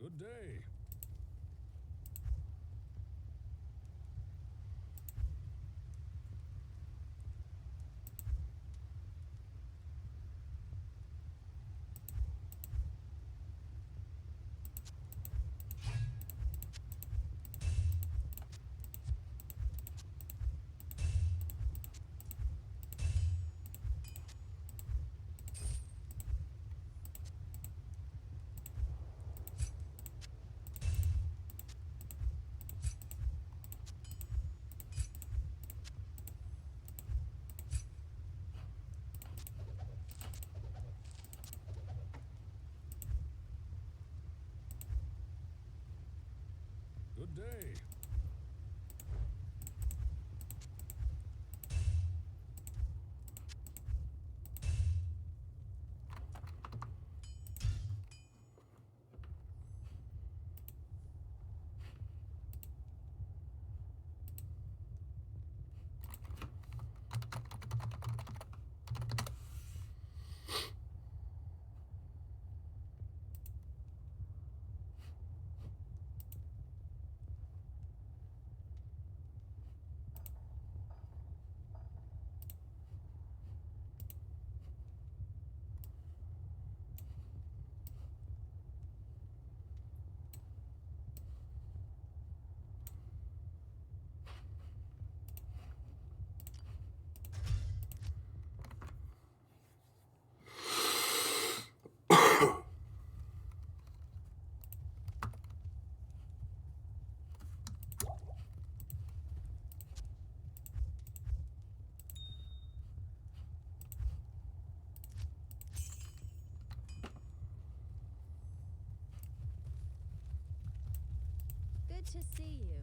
Good day. Good day. Good to see you.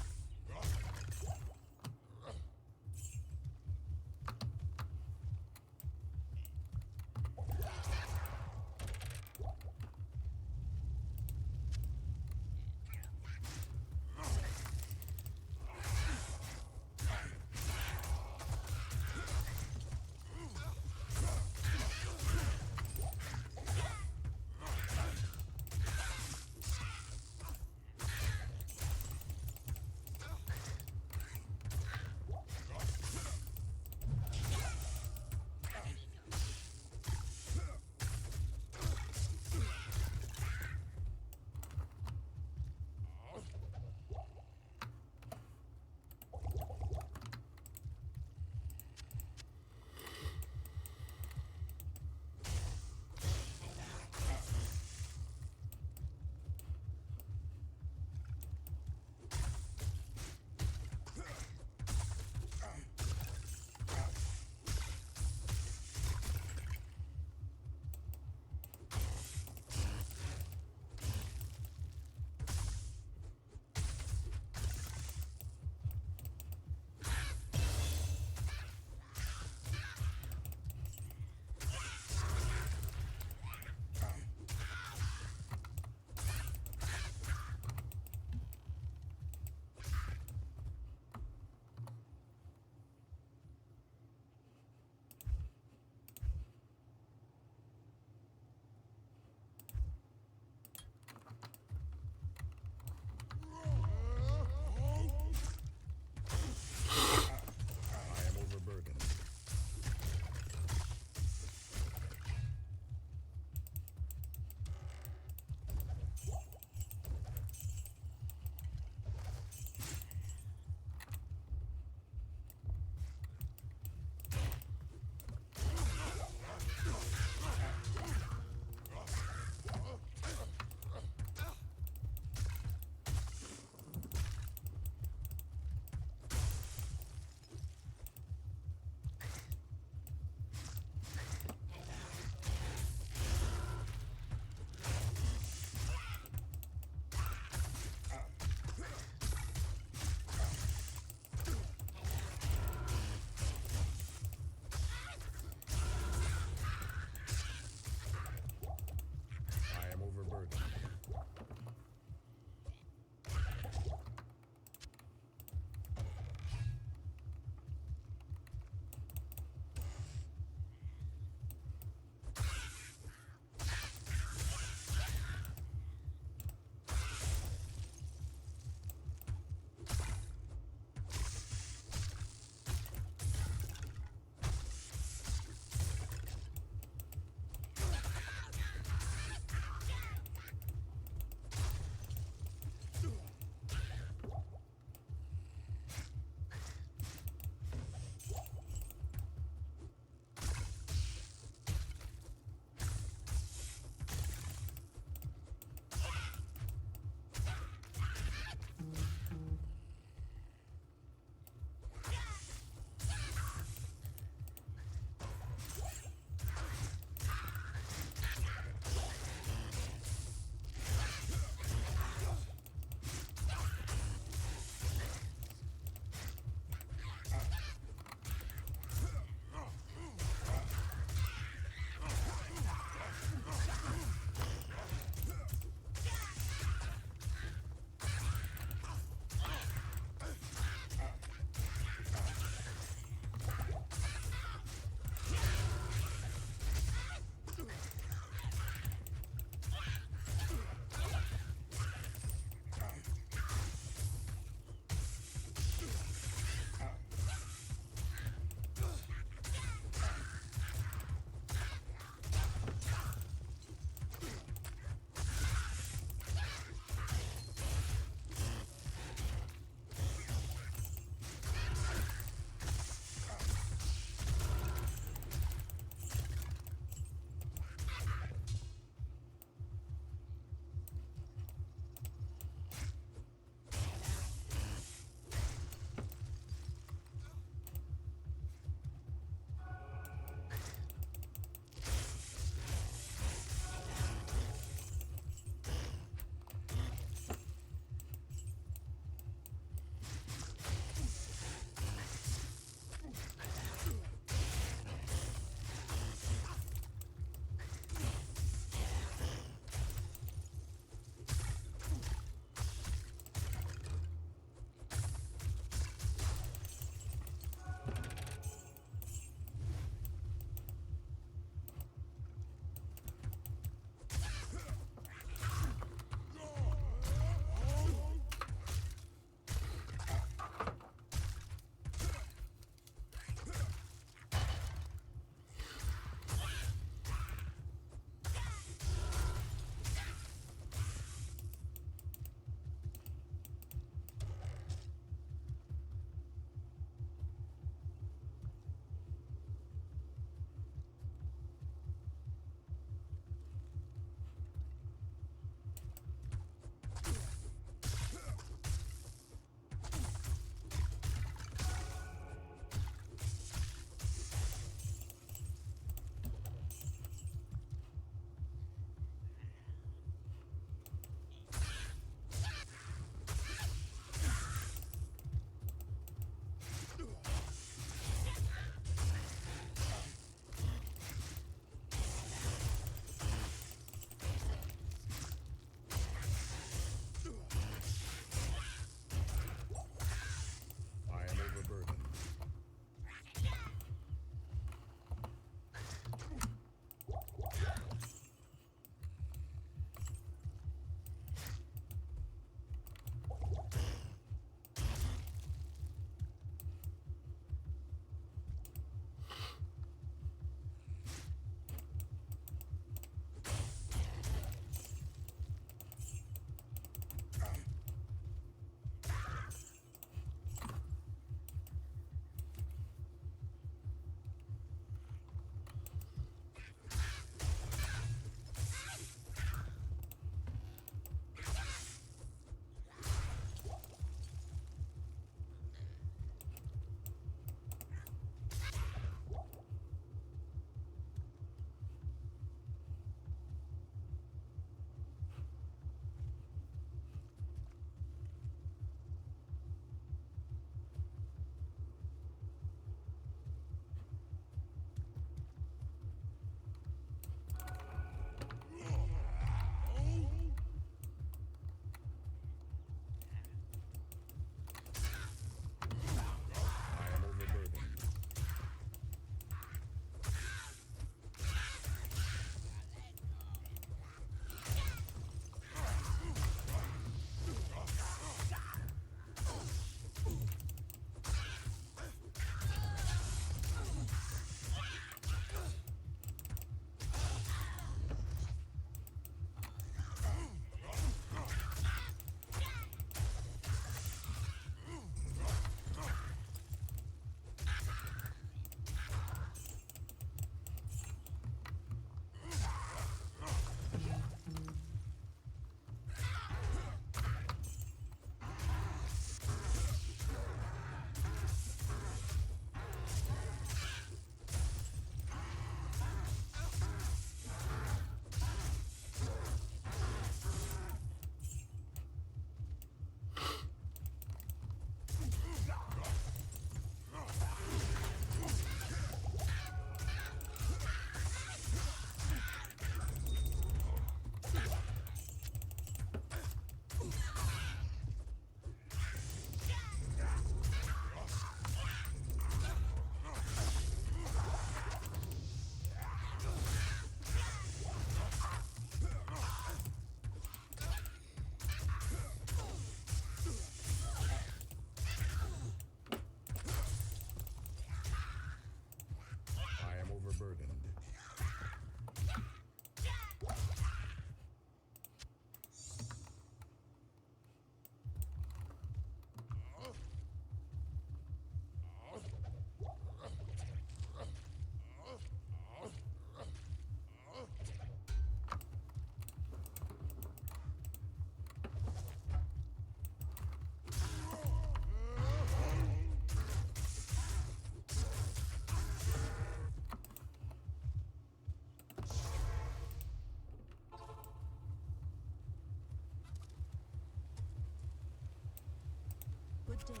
day.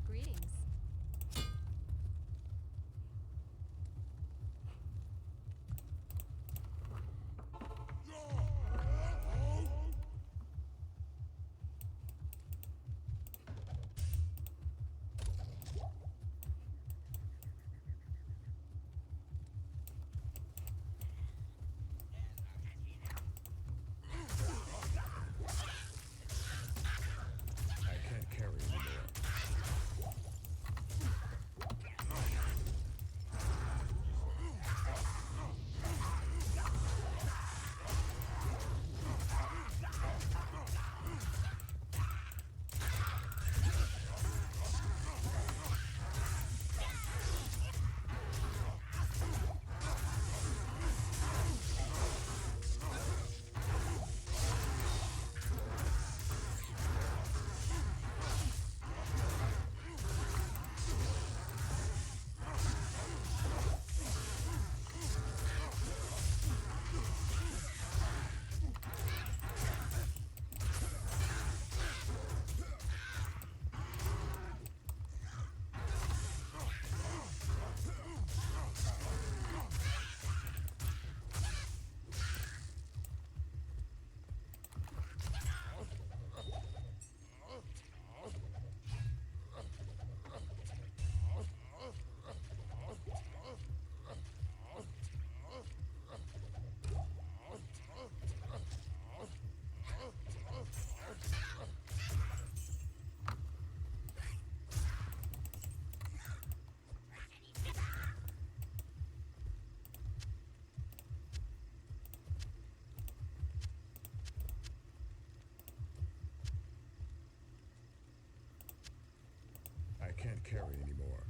Greetings. I can't carry anymore. I can't carry anymore.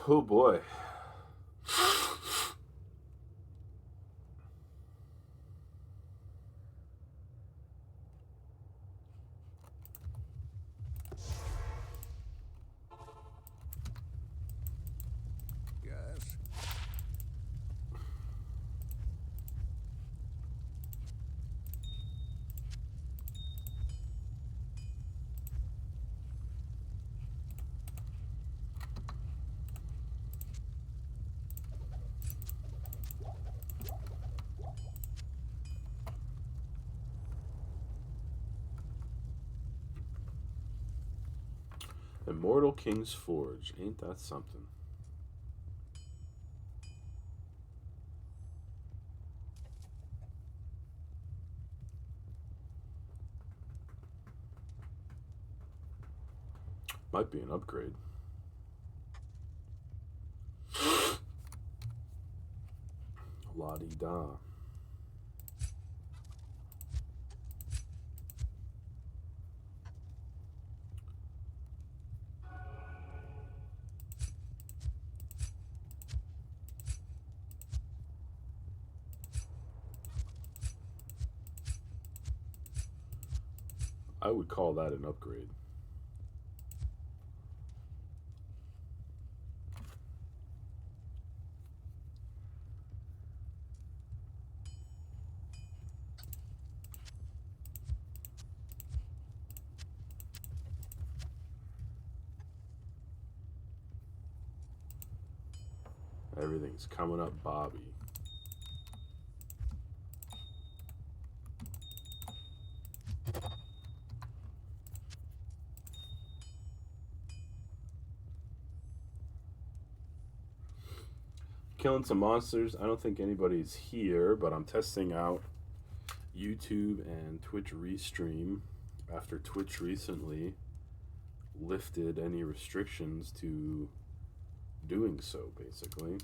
Oh boy. Yes. Immortal King's Forge. Ain't that something? Might be an upgrade. La-di-da. I would call that an upgrade. Everything's coming up, Bobby. Killing some monsters. I don't think anybody's here, but I'm testing out YouTube and Twitch Restream after Twitch recently lifted any restrictions to doing so, basically.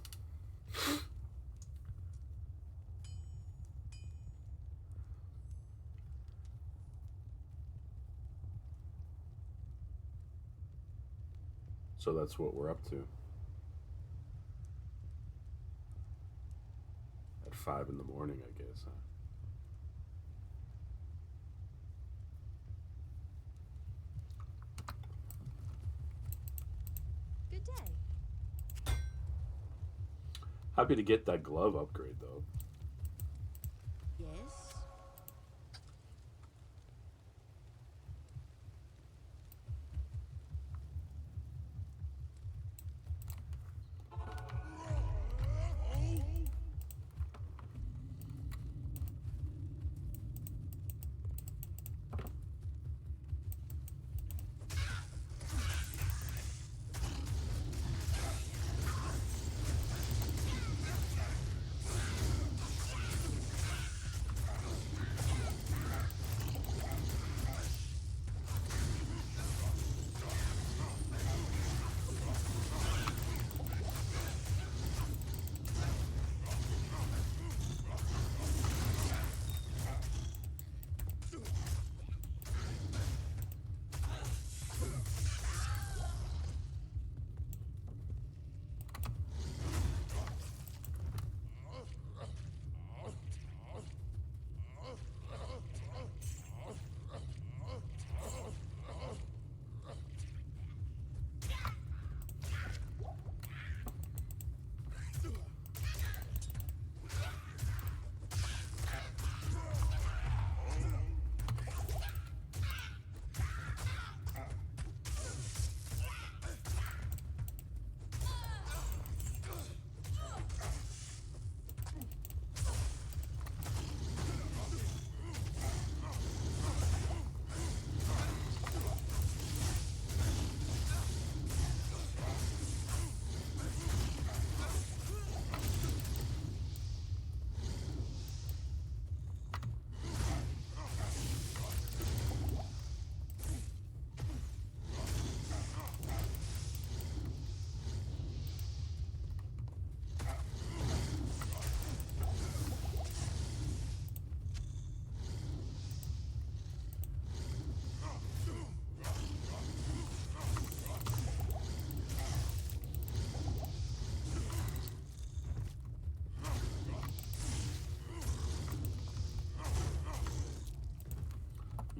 So that's what we're up to. At 5 in the morning, I guess. Huh? Good day. Happy to get that glove upgrade, though. Yes.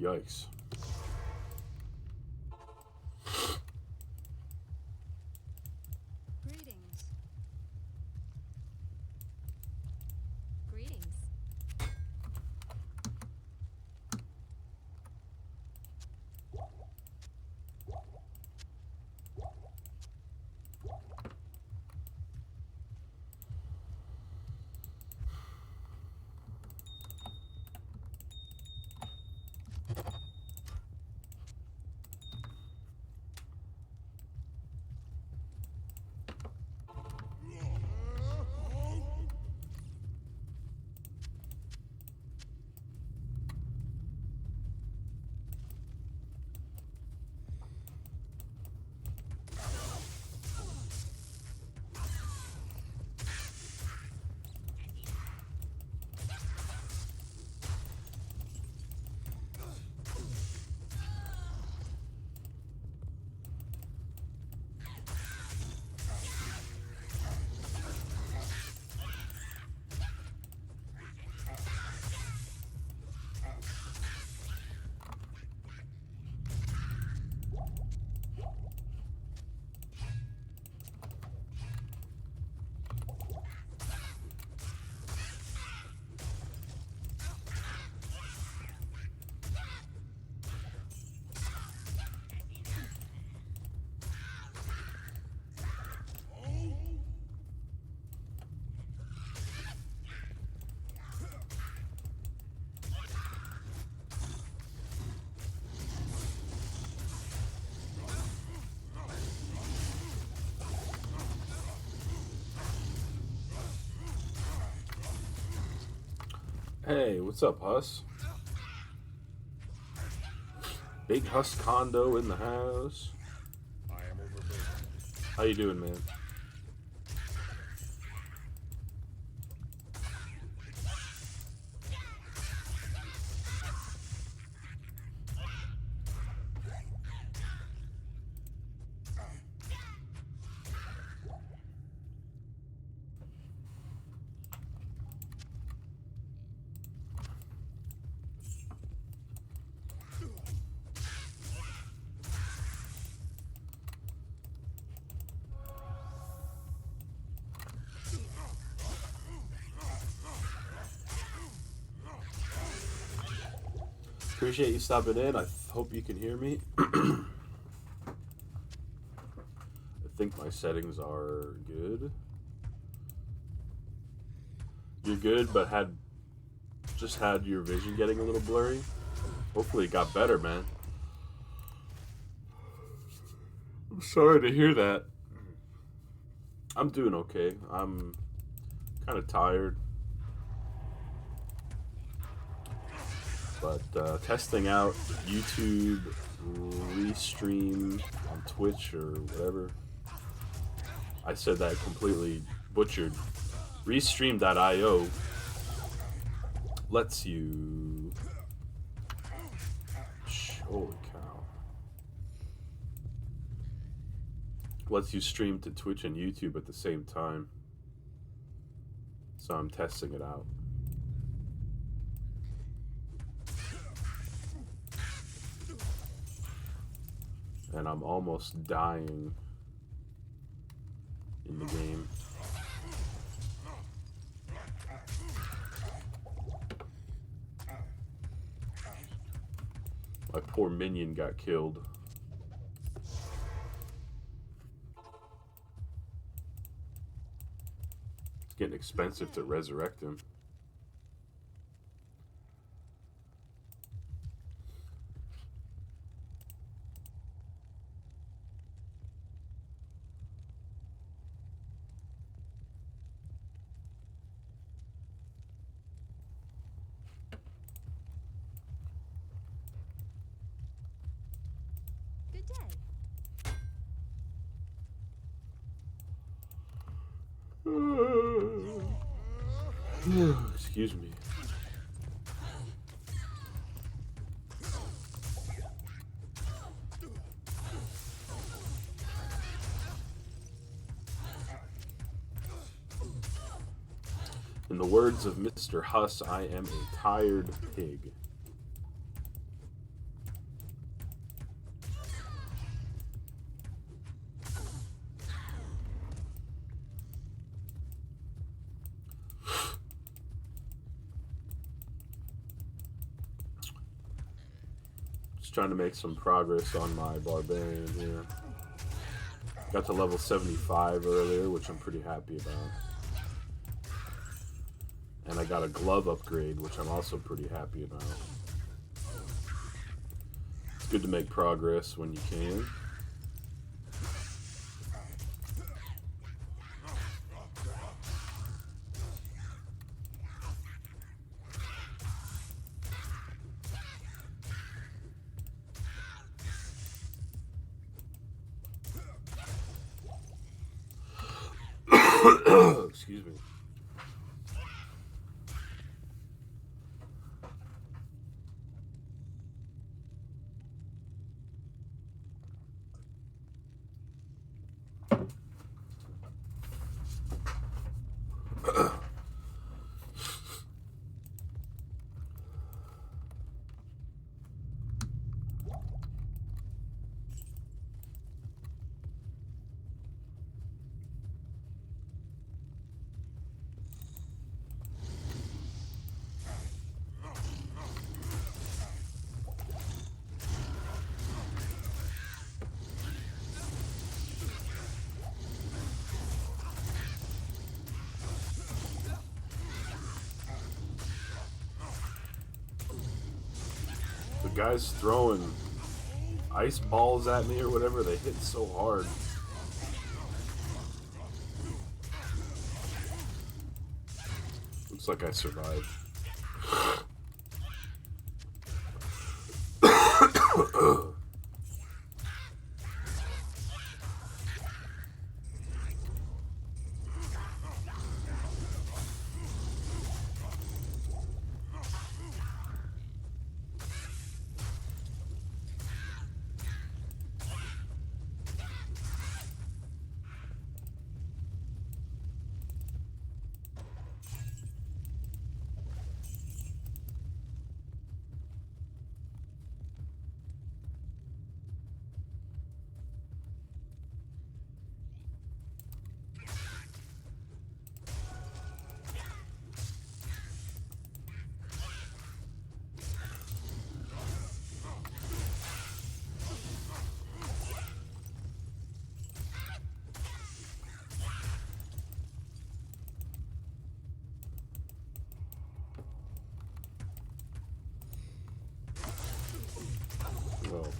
Yikes. Greetings. Greetings. Hey, what's up, Huss? Big Hus Condo in the house. I am overburdened. How you doing, man? Appreciate you stopping in. I hope you can hear me. I think my settings are good. You're good, but just had your vision getting a little blurry. Hopefully it got better, man. I'm sorry to hear that. I'm doing okay. I'm kind of tired. But testing out YouTube, Restream on Twitch or whatever. I said that completely butchered. Restream.io lets you... Holy cow. Lets you stream to Twitch and YouTube at the same time. So I'm testing it out. And I'm almost dying in the game. My poor minion got killed. It's getting expensive to resurrect him. Excuse me. In the words of Mr. Huss, I am a tired pig. Trying to make some progress on my barbarian here. Got to level 75 earlier, which I'm pretty happy about. And I got a glove upgrade, which I'm also pretty happy about. It's good to make progress when you can. Excuse me. Guys throwing ice balls at me or whatever, they hit so hard. Looks like I survived.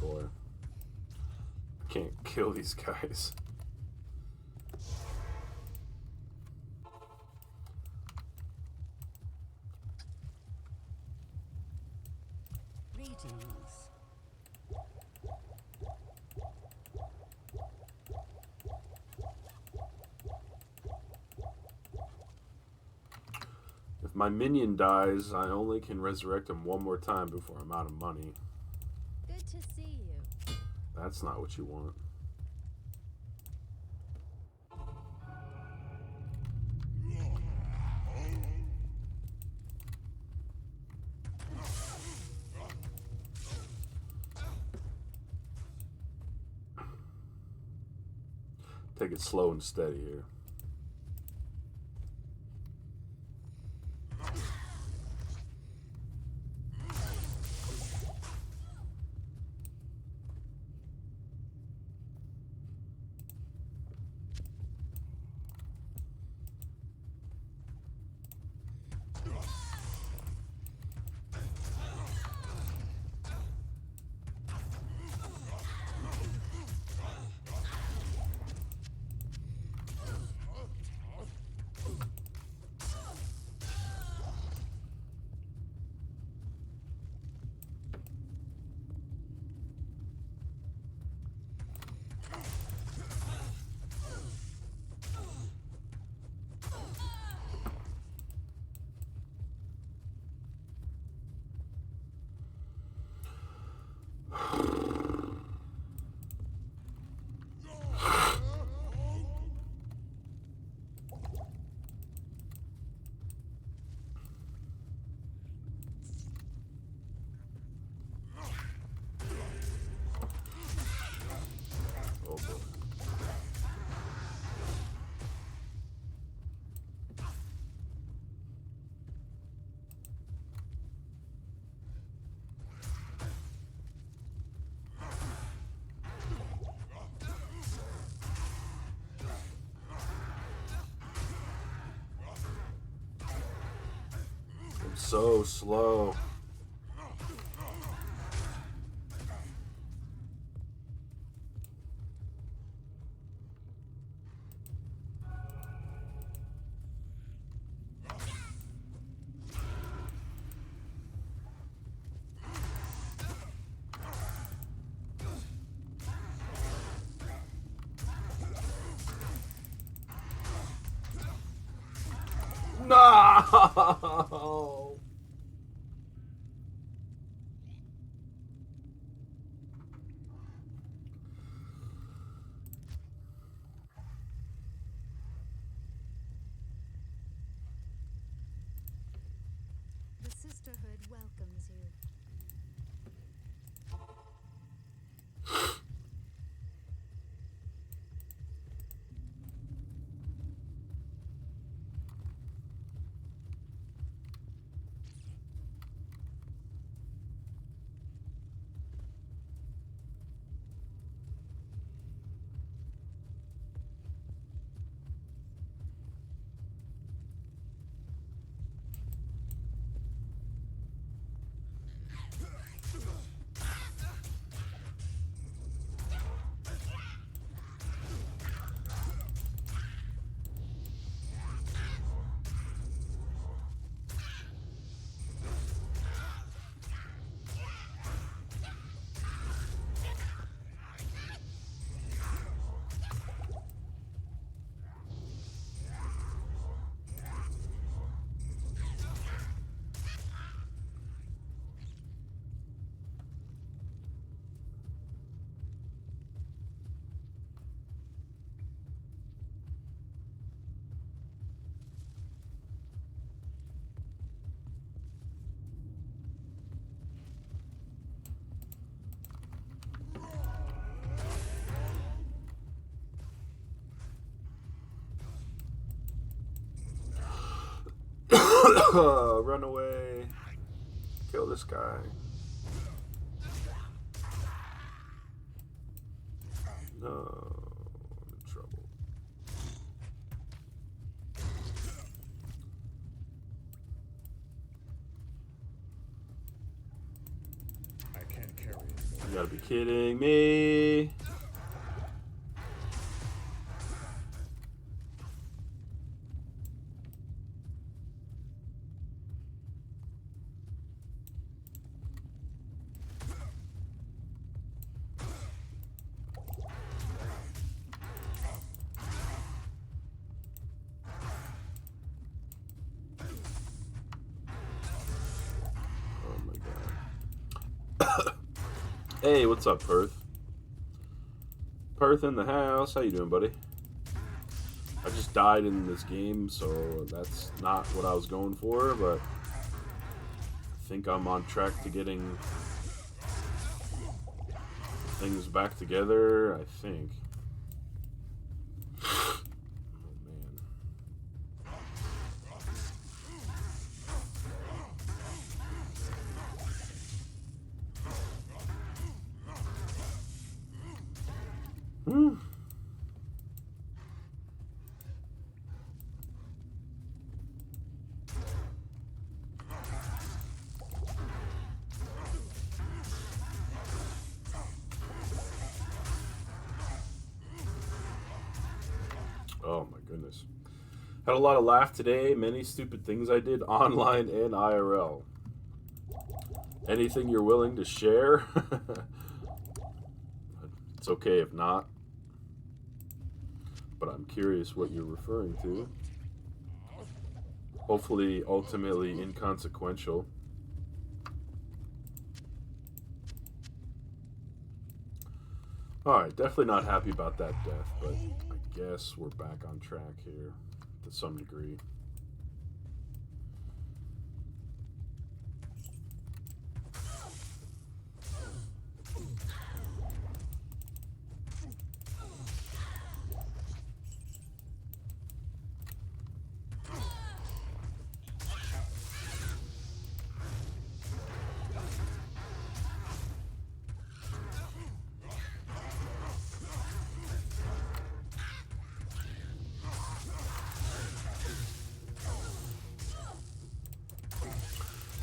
boy. I can't kill these guys. Greetings. If my minion dies, I only can resurrect him one more time before I'm out of money. Good to see you. That's not what you want. Take it slow and steady here. Oh boy. I'm so slow. No! The Sisterhood welcomes you. Run away. Kill this guy. No, I'm in trouble. I can't carry anymore. You gotta be kidding me. Hey, what's up, Perth? Perth in the house. How you doing, buddy? I just died in this game, so that's not what I was going for, but I think I'm on track to getting things back together, I think. Oh, man. Oh my goodness. Had a lot of laugh today. Many stupid things I did online and IRL. Anything you're willing to share? It's okay if not. But I'm curious what you're referring to. Hopefully, ultimately inconsequential. Alright, definitely not happy about that death, but I guess we're back on track here to some degree.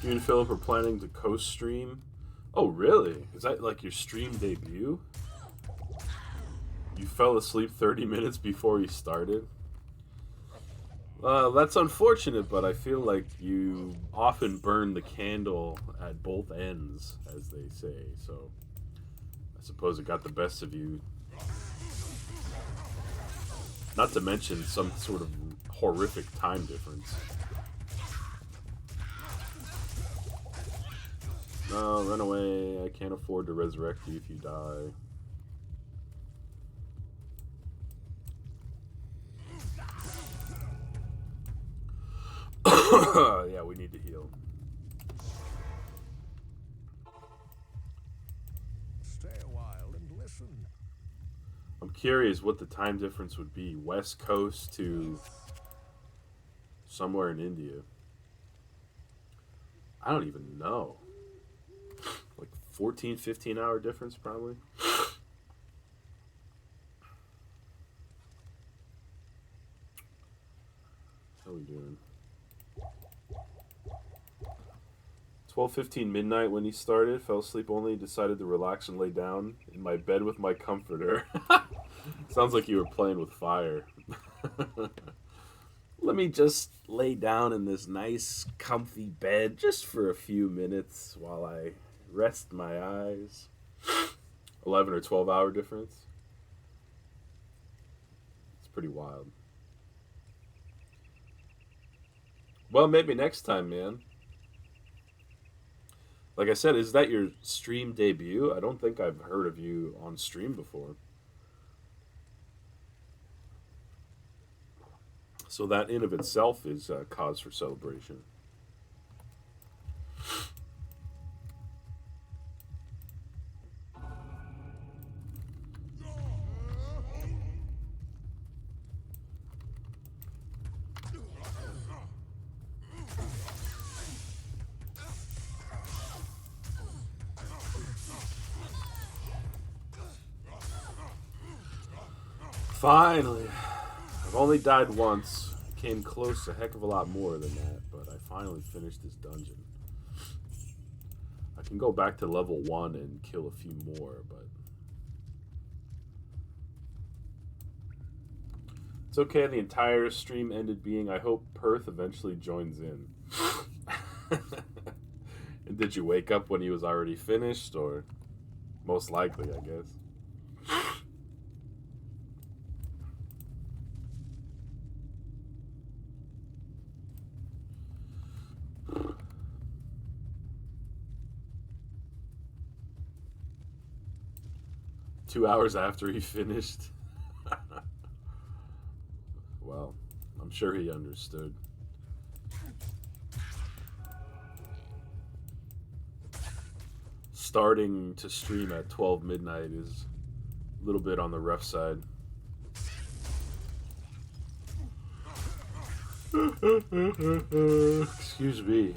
You and Philip are planning to co-stream. Oh, really? Is that like your stream debut? You fell asleep 30 minutes before you started? That's unfortunate, but I feel like you often burn the candle at both ends, as they say. So I suppose it got the best of you. Not to mention some sort of horrific time difference. No, run away. I can't afford to resurrect you if you die. Yeah, we need to heal. Stay a while and listen. I'm curious what the time difference would be. West Coast to somewhere in India. I don't even know. Like 14, 15 hour difference probably. How we doing? 12:15 midnight when he started. Fell asleep only. Decided to relax and lay down in my bed with my comforter. Sounds like you were playing with fire. Let me just lay down in this nice, comfy bed just for a few minutes while I rest my eyes. 11 or 12 hour difference. It's pretty wild. Well, maybe next time, man. Like I said, is that your stream debut? I don't think I've heard of you on stream before. So that in of itself is a cause for celebration. Finally. I've only died once. Came close a heck of a lot more than that, but I finally finished this dungeon. I can go back to level 1 and kill a few more, but it's okay. The entire stream ended being, I hope Perth eventually joins in. And did you wake up when he was already finished, or most likely, I guess? 2 hours after he finished. Well, I'm sure he understood. Starting to stream at 12 midnight is a little bit on the rough side. Excuse me.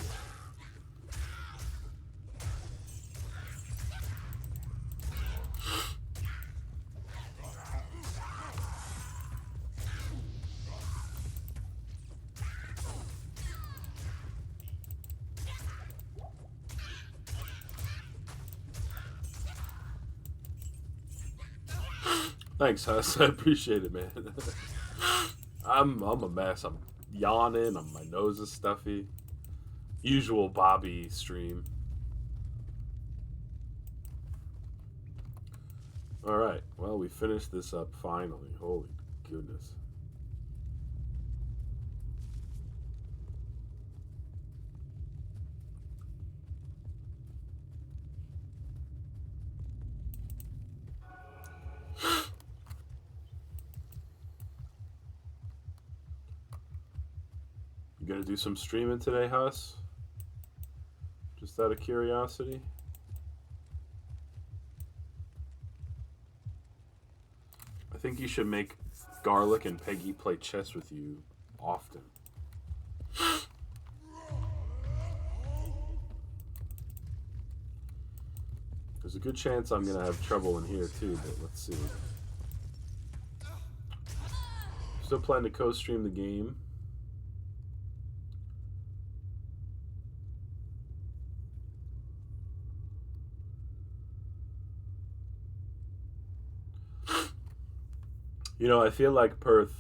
Thanks, Huss. I appreciate it, man. I'm a mess. I'm yawning. My nose is stuffy. Usual Bobby stream. All right. Well, we finished this up finally. Holy goodness. You gonna do some streaming today, Huss? Just out of curiosity. I think you should make Garlic and Peggy play chess with you often. There's a good chance I'm gonna have trouble in here too, but let's see. Still plan to co-stream the game. You know, I feel like Perth,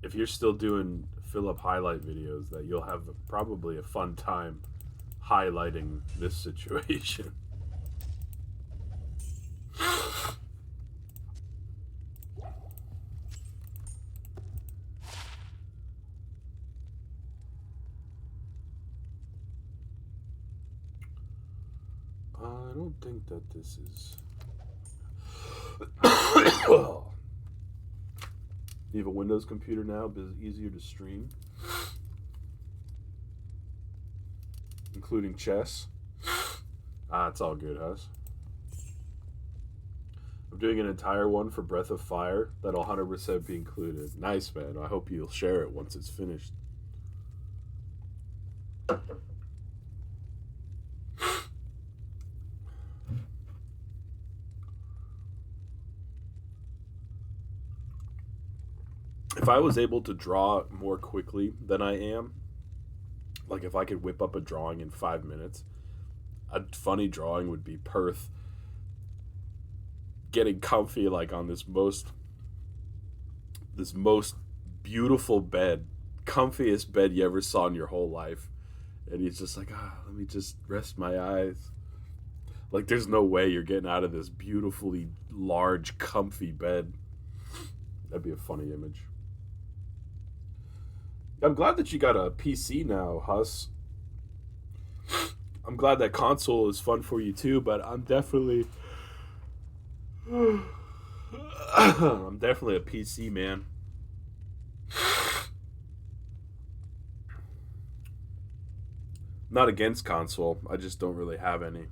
if you're still doing Philip highlight videos, that you'll have probably a fun time highlighting this situation. I don't think that this is... You have a Windows computer now, but it's easier to stream, including chess. It's all good, Huss. I'm doing an entire one for Breath of Fire that'll 100% be included. Nice, man. I hope you'll share it once it's finished. If I was able to draw more quickly than I am, like if I could whip up a drawing in 5 minutes, a funny drawing would be Perth getting comfy like on this most beautiful bed, comfiest bed you ever saw in your whole life. And he's just like, let me just rest my eyes. Like there's no way you're getting out of this beautifully large, comfy bed. That'd be a funny image. I'm glad that you got a PC now, Huss. I'm glad that console is fun for you too, but I'm definitely a PC man. Not against console, I just don't really have any.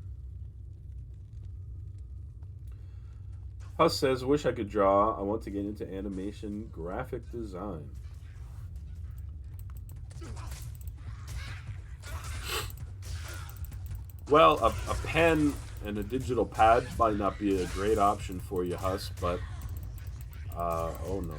Huss says, wish I could draw. I want to get into animation, graphic design. Well, a pen and a digital pad might not be a great option for you, Huss, but, oh no.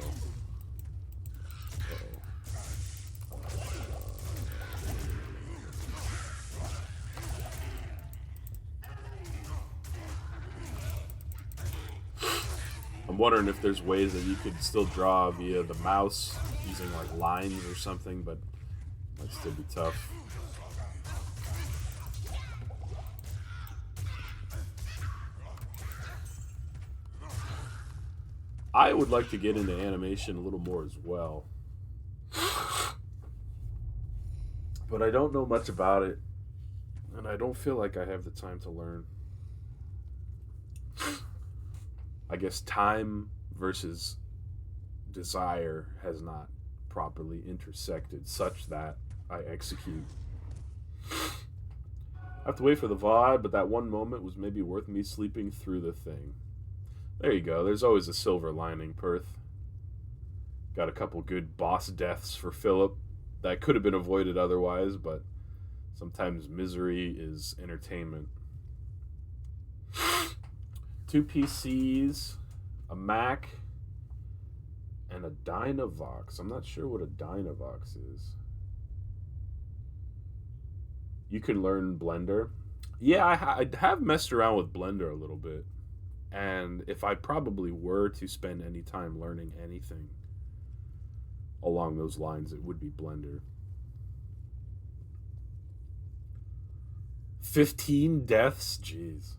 I'm wondering if there's ways that you could still draw via the mouse using like lines or something, but it might still be tough. I would like to get into animation a little more as well. But I don't know much about it, and I don't feel like I have the time to learn. I guess time versus desire has not properly intersected such that I execute. I have to wait for the VOD, but that one moment was maybe worth me sleeping through the thing. There you go. There's always a silver lining, Perth. Got a couple good boss deaths for Philip that could have been avoided otherwise, but sometimes misery is entertainment. 2 PCs, a Mac, and a Dynavox. I'm not sure what a Dynavox is. You can learn Blender. Yeah, I have messed around with Blender a little bit. And if I probably were to spend any time learning anything along those lines, it would be Blender. 15 deaths? Jeez.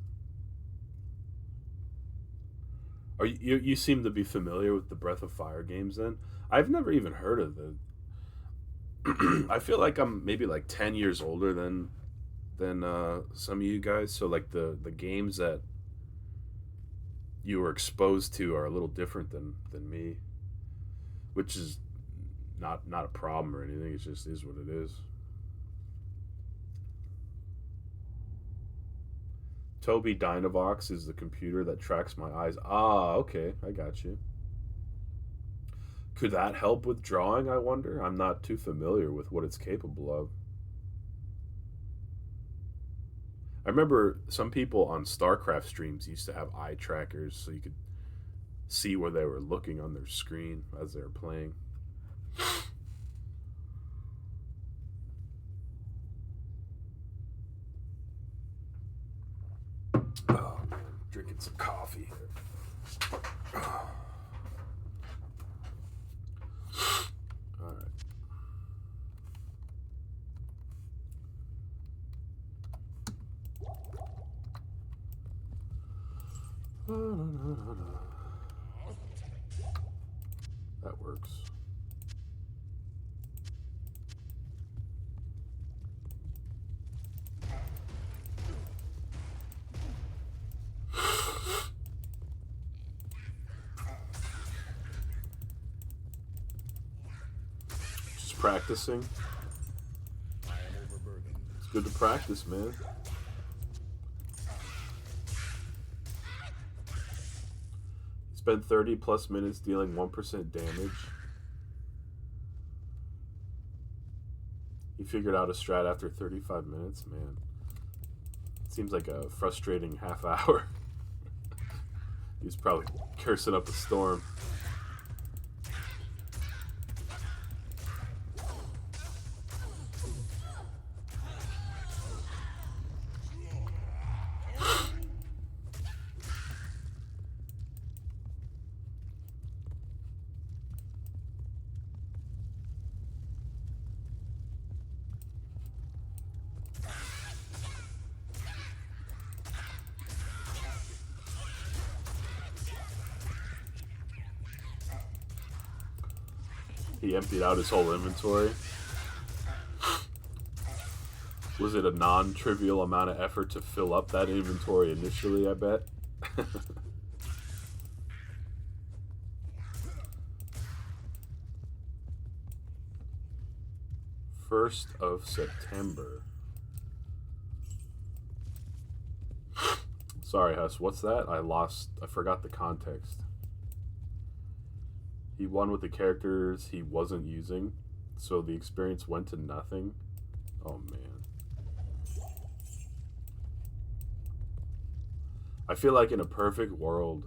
Are you seem to be familiar with the Breath of Fire games then? I've never even heard of the I feel like I'm maybe like 10 years older than some of you guys, so like the games that you were exposed to are a little different than me, which is not a problem or anything. It just is what it is. Tobii Dynavox is the computer that tracks my eyes. Ah, okay, I got you. Could that help with drawing, I wonder? I'm not too familiar with what it's capable of. I remember some people on StarCraft streams used to have eye trackers so you could see where they were looking on their screen as they were playing. Oh man, drinking some coffee here. All right. That works. Just practicing. It's good to practice, man. Spend 30 plus minutes dealing 1% damage. You figured out a strat after 35 minutes? Man. Seems like a frustrating half hour. He's probably cursing up a storm. He emptied out his whole inventory. Was it a non-trivial amount of effort to fill up that inventory initially, I bet? 1st of September. Sorry, Huss, what's that? I forgot the context. He won with the characters he wasn't using, so the experience went to nothing. Oh man. I feel like in a perfect world,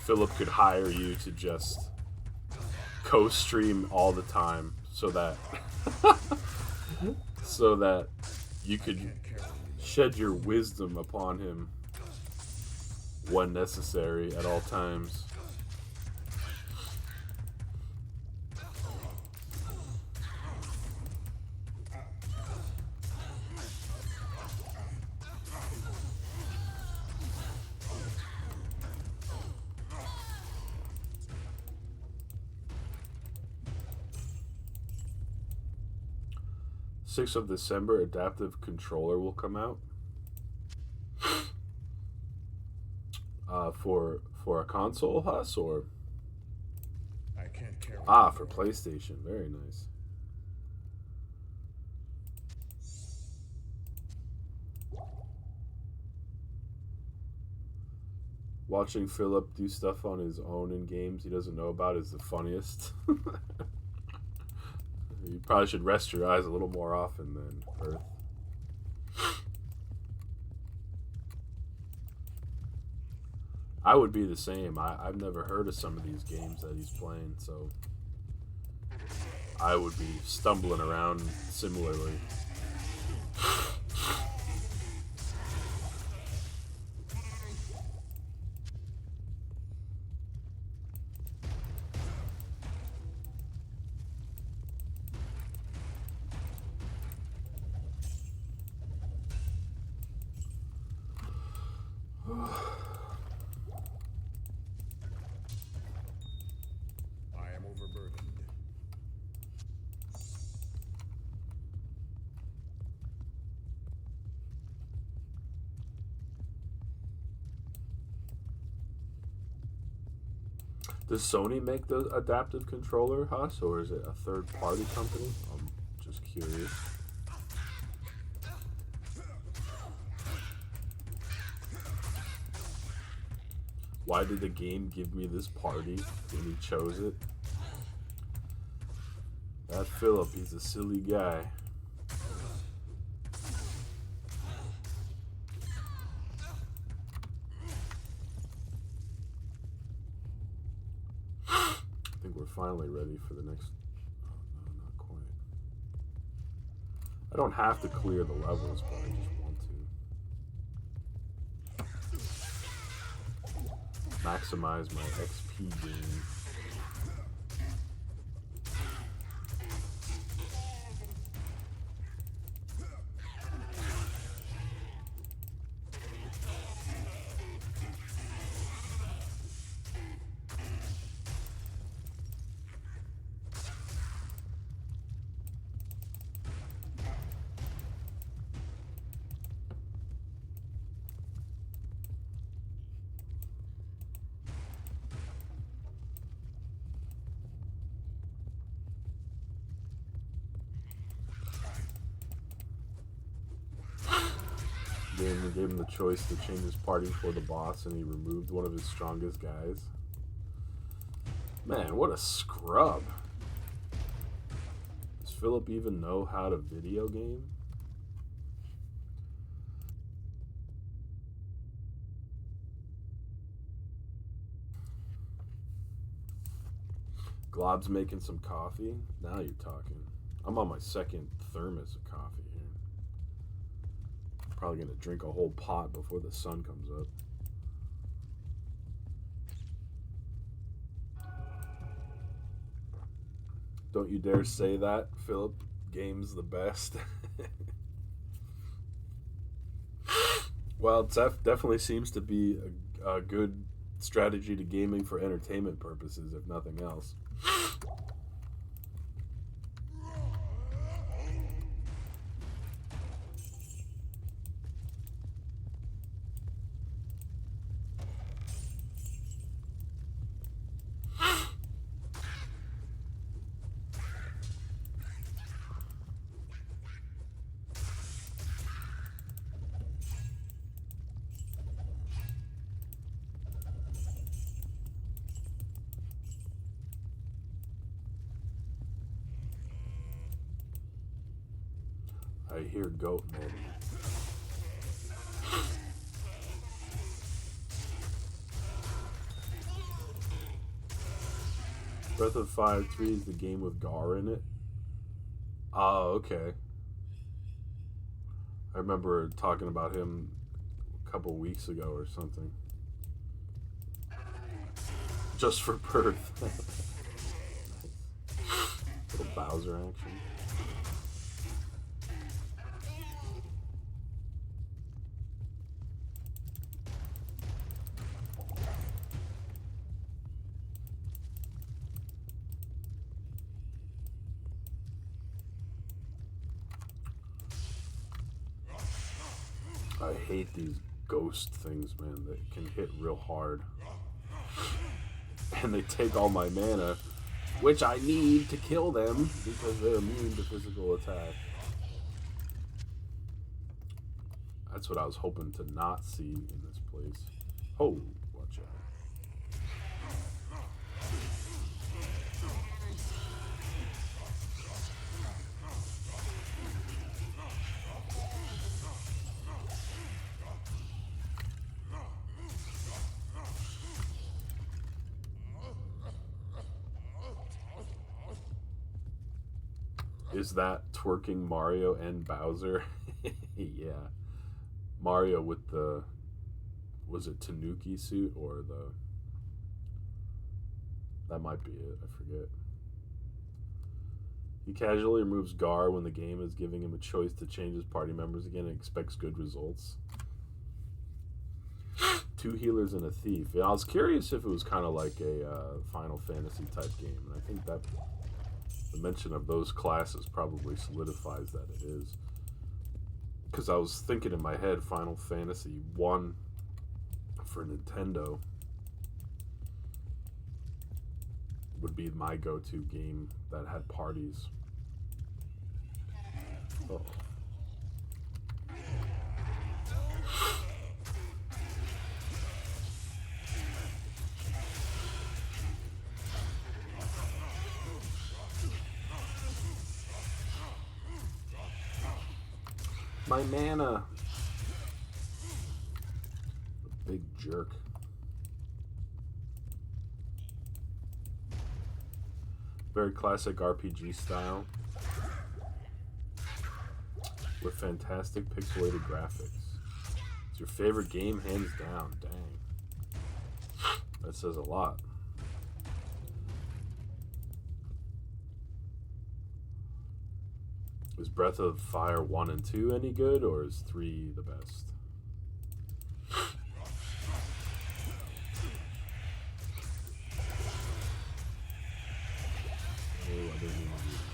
Philip could hire you to just co-stream all the time so that so that you could shed your wisdom upon him when necessary at all times. 6th of December, adaptive controller will come out. For a console, Hus, or I can't carry for PlayStation. Very nice. Watching Philip do stuff on his own in games he doesn't know about is the funniest. You probably should rest your eyes a little more often than Earth. I would be the same. I've never heard of some of these games that he's playing, so I would be stumbling around similarly. I am overburdened. Does Sony make the adaptive controller, Huss, or is it a third-party company? I'm just curious. Why did the game give me this party when he chose it? That Philip, he's a silly guy. I think we're finally ready for the next... Oh, no, not quite. I don't have to clear the levels, but I just want to maximize my XP gain. Game gave him the choice to change his party for the boss, and he removed one of his strongest guys. Man, what a scrub. Does Philip even know how to video game? Glob's making some coffee. Now you're talking. I'm on my second thermos of coffee here. Probably gonna drink a whole pot before the sun comes up. Don't you dare say that, Philip. Game's the best. Well, it definitely seems to be a good strategy to gaming for entertainment purposes, if nothing else. I hear goat man. Breath of Fire 3 is the game with Gar in it. Oh, okay. I remember talking about him a couple weeks ago or something. Just for birth. Nice. Little Bowser action. I hate these ghost things, man, that can hit real hard. And they take all my mana, which I need to kill them because they're immune to physical attack. That's what I was hoping to not see in this place. Oh, watch out. Is that twerking Mario and Bowser? Yeah. Mario with the, was it Tanuki suit or the, that might be it, I forget. He casually removes Gar when the game is giving him a choice to change his party members again and expects good results. 2 healers and a thief. Yeah, I was curious if it was kind of like a Final Fantasy type game, and I think that the mention of those classes probably solidifies that it is. Because I was thinking in my head, Final Fantasy 1 for Nintendo would be my go-to game that had parties. Oh. My mana. A big jerk. Very classic RPG style. With fantastic pixelated graphics. It's your favorite game, hands down. Dang. That says a lot. Is Breath of Fire 1 and 2 any good, or is 3 the best? Oh, I didn't even do that.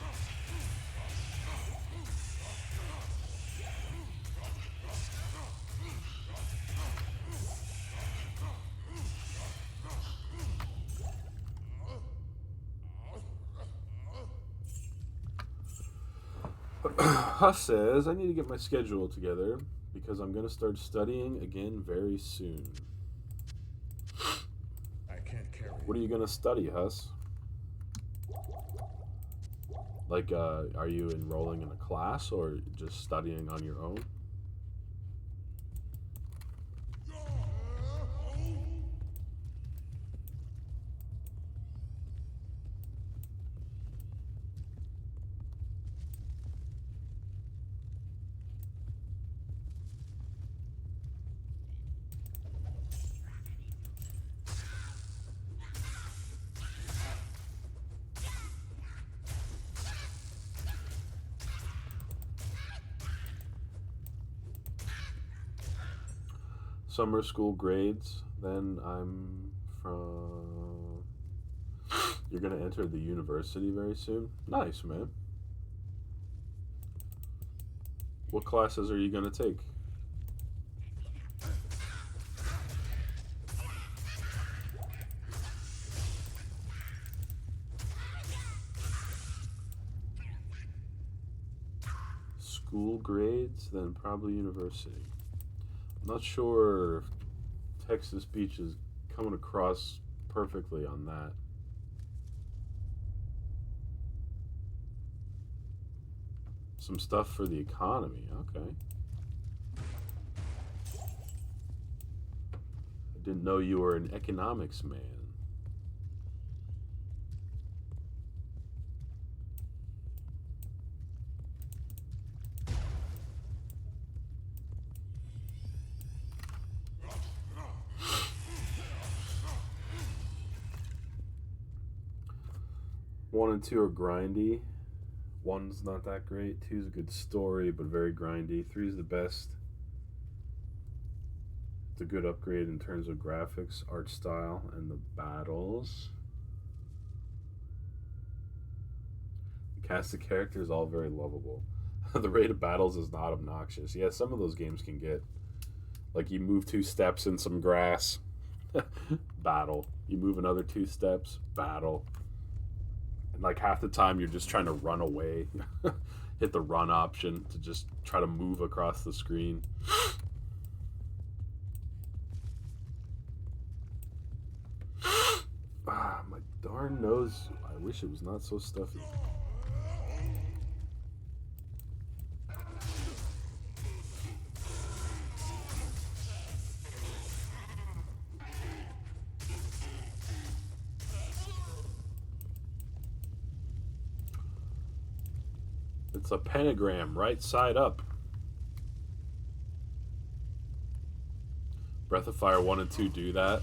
Huss says, I need to get my schedule together because I'm going to start studying again very soon. I can't carry. What are you going to study, Huss? Like, are you enrolling in a class or just studying on your own? Summer school grades, then I'm from... You're going to enter the university very soon? Nice, man. What classes are you going to take? School grades, then probably university. I'm not sure if Texas Beach is coming across perfectly on that. Some stuff for the economy, okay. I didn't know you were an economics man. 1 and 2 are grindy. 1's not that great. 2's a good story, but very grindy. 3's the best. It's a good upgrade in terms of graphics, art style, and the battles. The cast of characters all very lovable. The rate of battles is not obnoxious. Yeah, some of those games can get, like, you move 2 steps in some grass, battle. You move another 2 steps, battle. And like half the time you're just trying to run away. Hit the run option to just try to move across the screen. Ah, my darn nose. I wish it was not so stuffy. It's a pentagram, right side up. Breath of Fire 1 and 2 do that.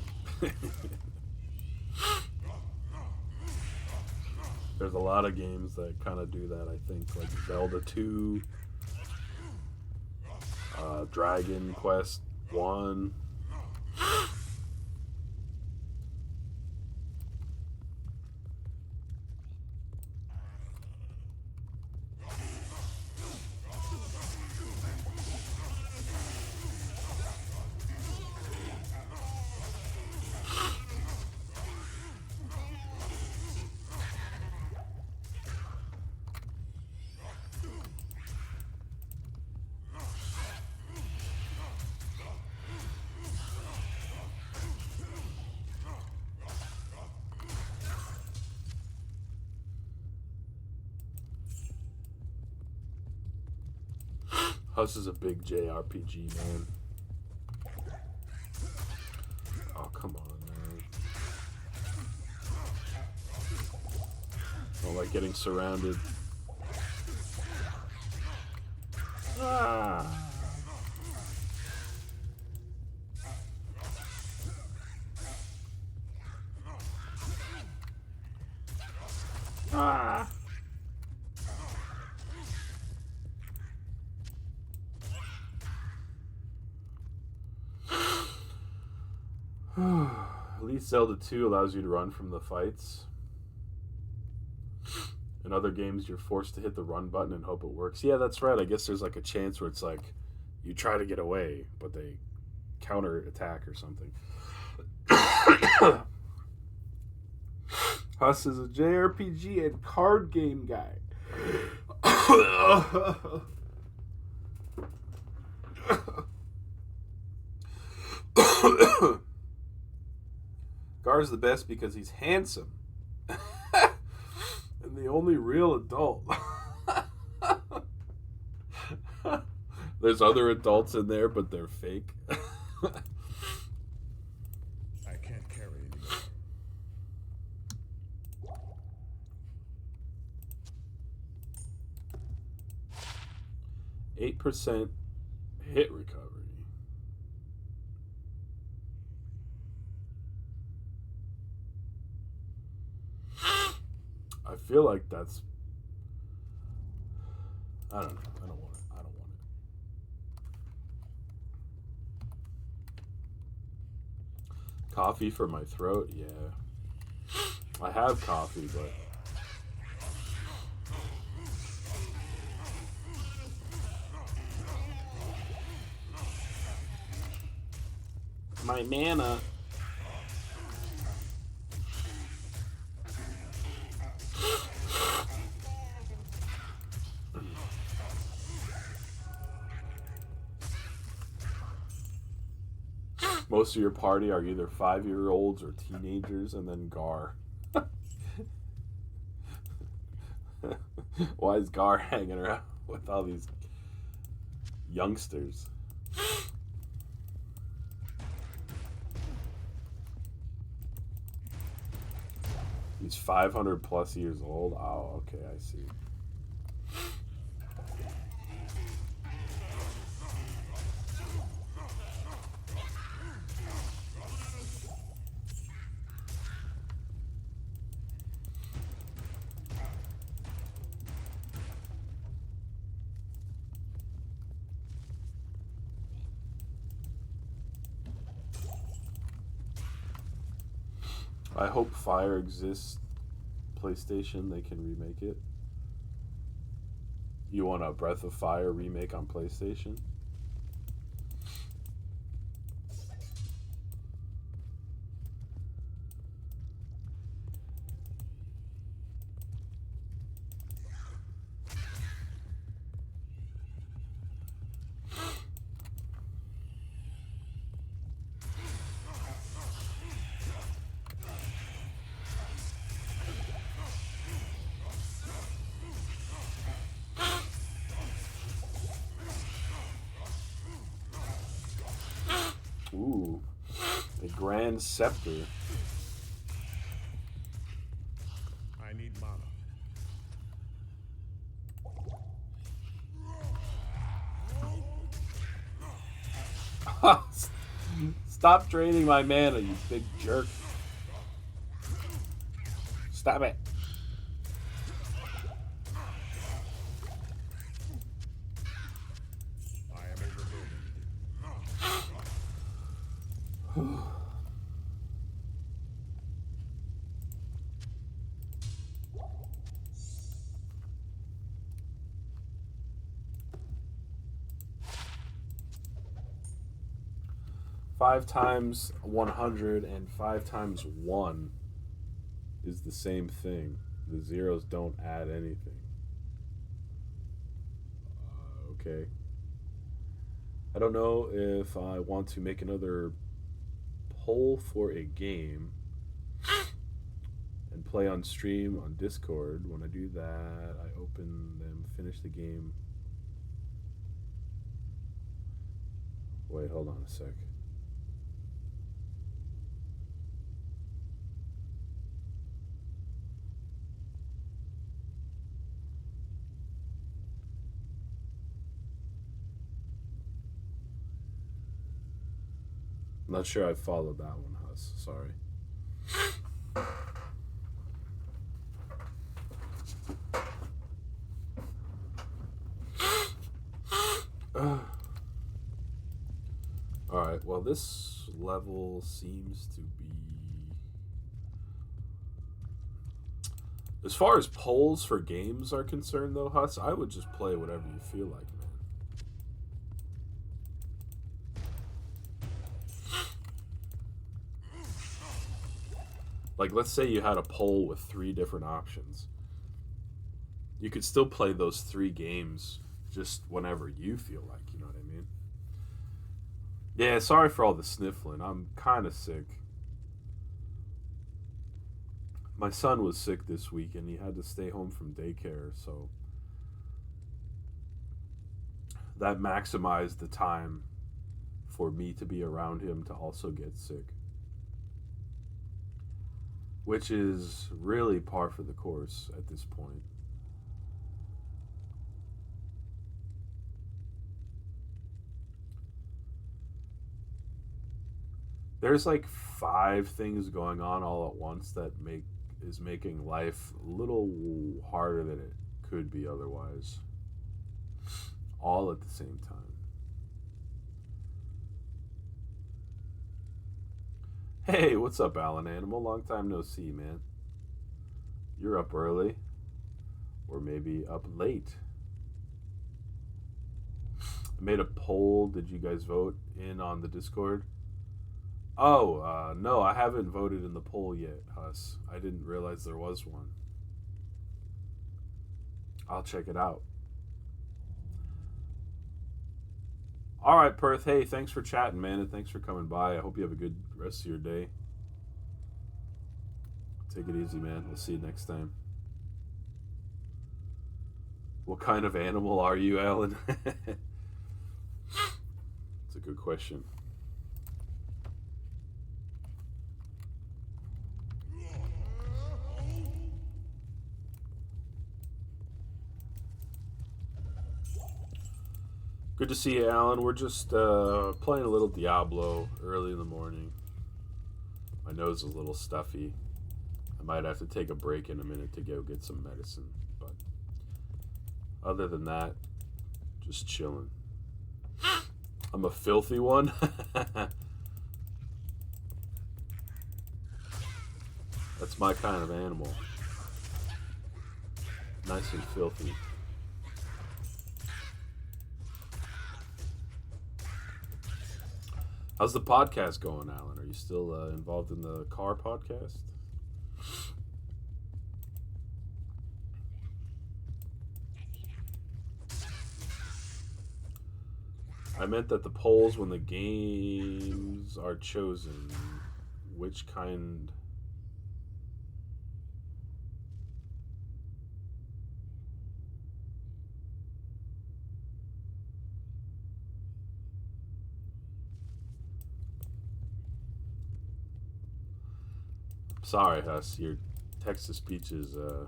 There's a lot of games that kind of do that, I think. Like Zelda 2, Dragon Quest 1. Huss is a big JRPG, man. Oh, come on, man. I don't like getting surrounded. Ah. Ah. At least Zelda 2 allows you to run from the fights. In other games, you're forced to hit the run button and hope it works. Yeah, that's right. I guess there's like a chance where it's like you try to get away, but they counter attack or something. Huss is a JRPG and card game guy. Gar's the best because he's handsome. And the only real adult. There's other adults in there, but they're fake. I can't carry anymore. 8% hit recovery. I feel like that's... I don't know. I don't want it. I don't want it. Coffee for my throat? Yeah. I have coffee, but... my mana... Most of your party are either 5-year-olds or teenagers, and then Gar. Why is Gar hanging around with all these youngsters? He's 500 plus years old? Oh, okay, I see. I hope Fire exists. PlayStation, they can remake it. You want a Breath of Fire remake on PlayStation? Ooh, a Grand Scepter. I need mana. Stop draining my mana, you big jerk. Stop it. I am overburdened. 5 times 100 and 5 times 1 is the same thing. The zeros don't add anything. Okay. I don't know if I want to make another poll for a game and play on stream on Discord. When I do that, I open them, finish the game. Wait, hold on a sec. I'm not sure I followed that one, Huss. Sorry. Alright, well, this level seems to be... As far as polls for games are concerned, though, Huss, I would just play whatever you feel like, man. Like, let's say you had a poll with 3 different options. You could still play those 3 games just whenever you feel like, you know what I mean? Yeah, sorry for all the sniffling. I'm kind of sick. My son was sick this week and he had to stay home from daycare, so that maximized the time for me to be around him to also get sick. Which is really par for the course at this point. There's like 5 things going on all at once that is making life a little harder than it could be otherwise. All at the same time. Hey, what's up, Alan Animal? Long time no see, man. You're up early. Or maybe up late. I made a poll. Did you guys vote in on the Discord? Oh, no, I haven't voted in the poll yet, Huss. I didn't realize there was one. I'll check it out. All right, Perth. Hey, thanks for chatting, man, and thanks for coming by. I hope you have a good rest of your day. Take it easy, man. We'll see you next time. What kind of animal are you, Alan? It's a good question. Good to see you, Alan. We're just playing a little Diablo early in the morning. My nose is a little stuffy. I might have to take a break in a minute to go get some medicine. But other than that, just chilling. I'm a filthy one. That's my kind of animal. Nice and filthy. How's the podcast going, Alan? Are you still involved in the car podcast? I meant that the polls when the games are chosen, which kind... Sorry, Huss, your text-to-speech is, I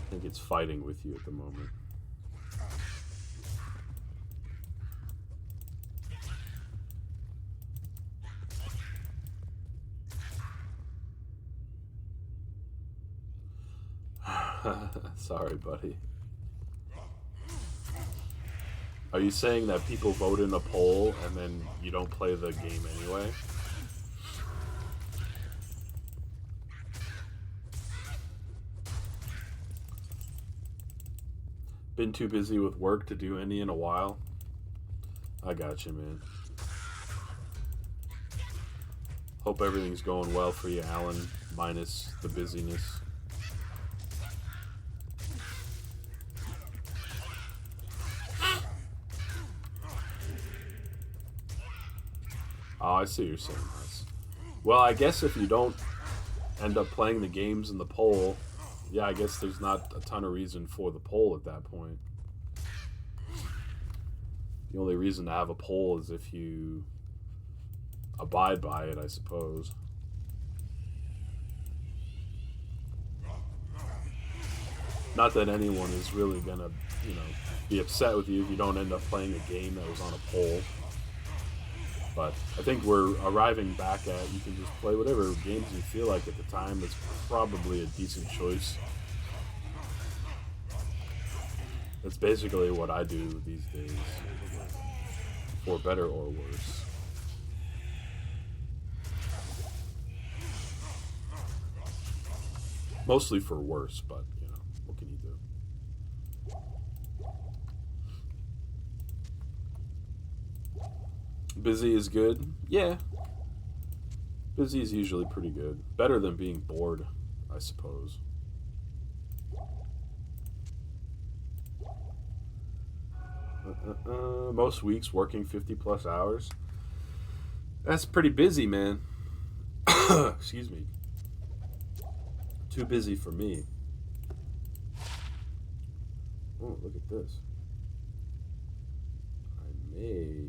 think it's fighting with you at the moment. Sorry, buddy. Are you saying that people vote in a poll and then you don't play the game anyway? Been too busy with work to do any in a while? I got you, man. Hope everything's going well for you, Alan, minus the busyness. Oh, I see what you're saying, Huss. Well, I guess if you don't end up playing the games in the poll, yeah, I guess there's not a ton of reason for the poll at that point. The only reason to have a poll is if you abide by it, I suppose. Not that anyone is really gonna, be upset with you if you don't end up playing a game that was on a poll. But I think we're arriving back at you can just play whatever games you feel like at the time. It's probably a decent choice. That's basically what I do these days, for better or worse. Mostly for worse, but, what can you do? Busy is good? Yeah. Busy is usually pretty good. Better than being bored, I suppose. Most weeks working 50 plus hours. That's pretty busy, man. Excuse me. Too busy for me. Oh, look at this. I may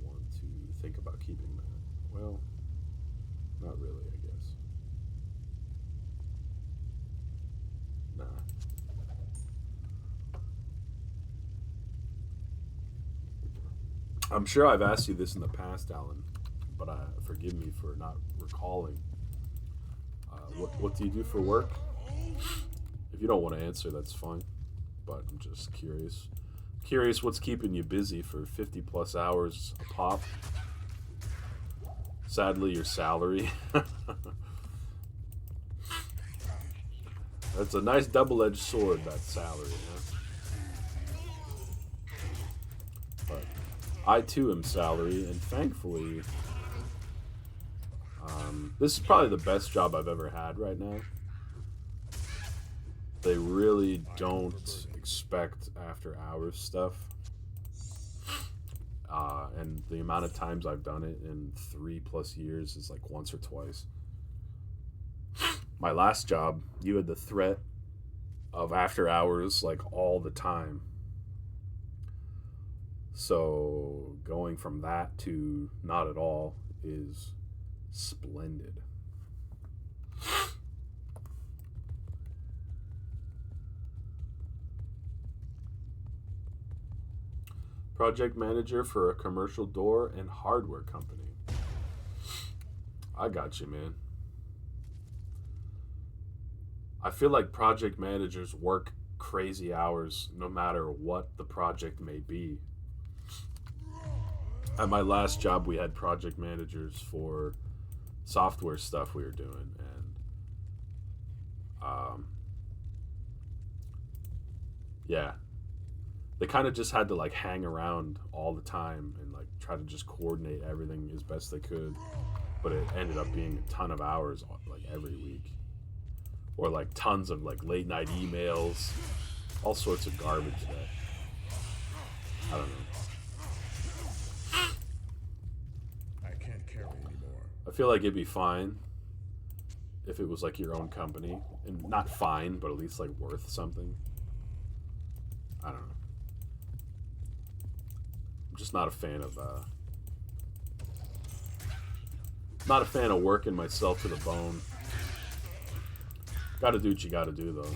want to think about keeping that. Well, not really, I guess. Nah. I'm sure I've asked you this in the past, Alan, but forgive me for not recalling. What do you do for work? If you don't want to answer, that's fine. But I'm just curious. Curious what's keeping you busy for 50 plus hours a pop. Sadly, your salary. That's a nice double-edged sword, that salary, huh? But I too am salary, and thankfully, this is probably the best job I've ever had right now. They really don't expect after hours stuff. And the amount of times I've done it in 3+ years is like once or twice. My last job, you had the threat of after hours like all the time. So going from that to not at all is splendid. Project manager for a commercial door and hardware company. I got you, man. I feel like project managers work crazy hours no matter what the project may be. At my last job, we had project managers for software stuff we were doing, and yeah, they kind of just had to like hang around all the time and like try to just coordinate everything as best they could, but it ended up being a ton of hours like every week, or like tons of like late night emails, all sorts of garbage that I don't know. I can't carry anymore. I feel like it'd be fine if it was like your own company, and not fine, but at least like worth something. I don't know. I'm just not a fan of working myself to the bone. Gotta do what you gotta do though.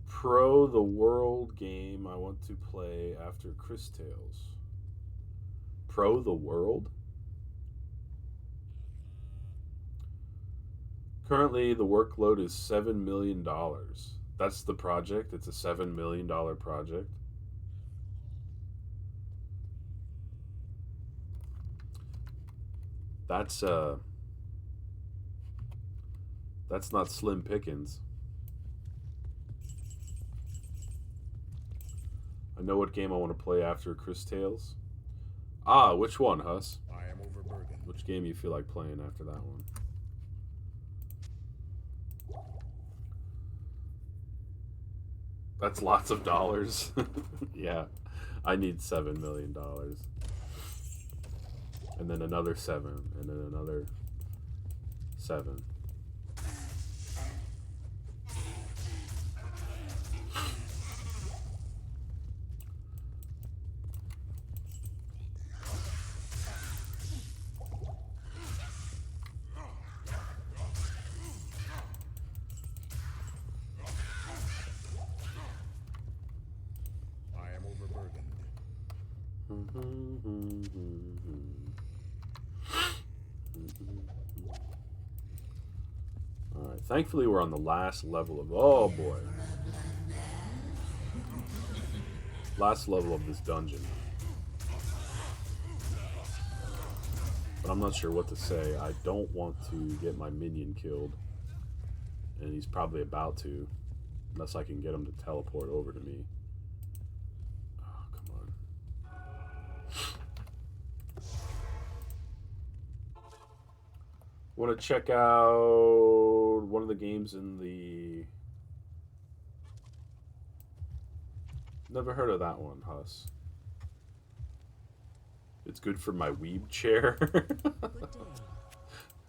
Pro the World game I want to play after Chris Tales. Pro the World? Currently, the workload is $7 million. That's the project. It's a $7 million project. That's not slim pickings. I know what game I want to play after Chris Tales. Ah, which one, Huss? I am overburdened. Which game you feel like playing after that one? That's lots of dollars. Yeah, I need $7 million. And then another 7, and then another 7. I am overburdened. Alright, thankfully we're on the last level of... Oh boy. Last level of this dungeon. But I'm not sure what to say. I don't want to get my minion killed. And he's probably about to. Unless I can get him to teleport over to me. Oh, come on. Want to check out one of the games in the... Never heard of that one, Huss. It's good for my weeb chair.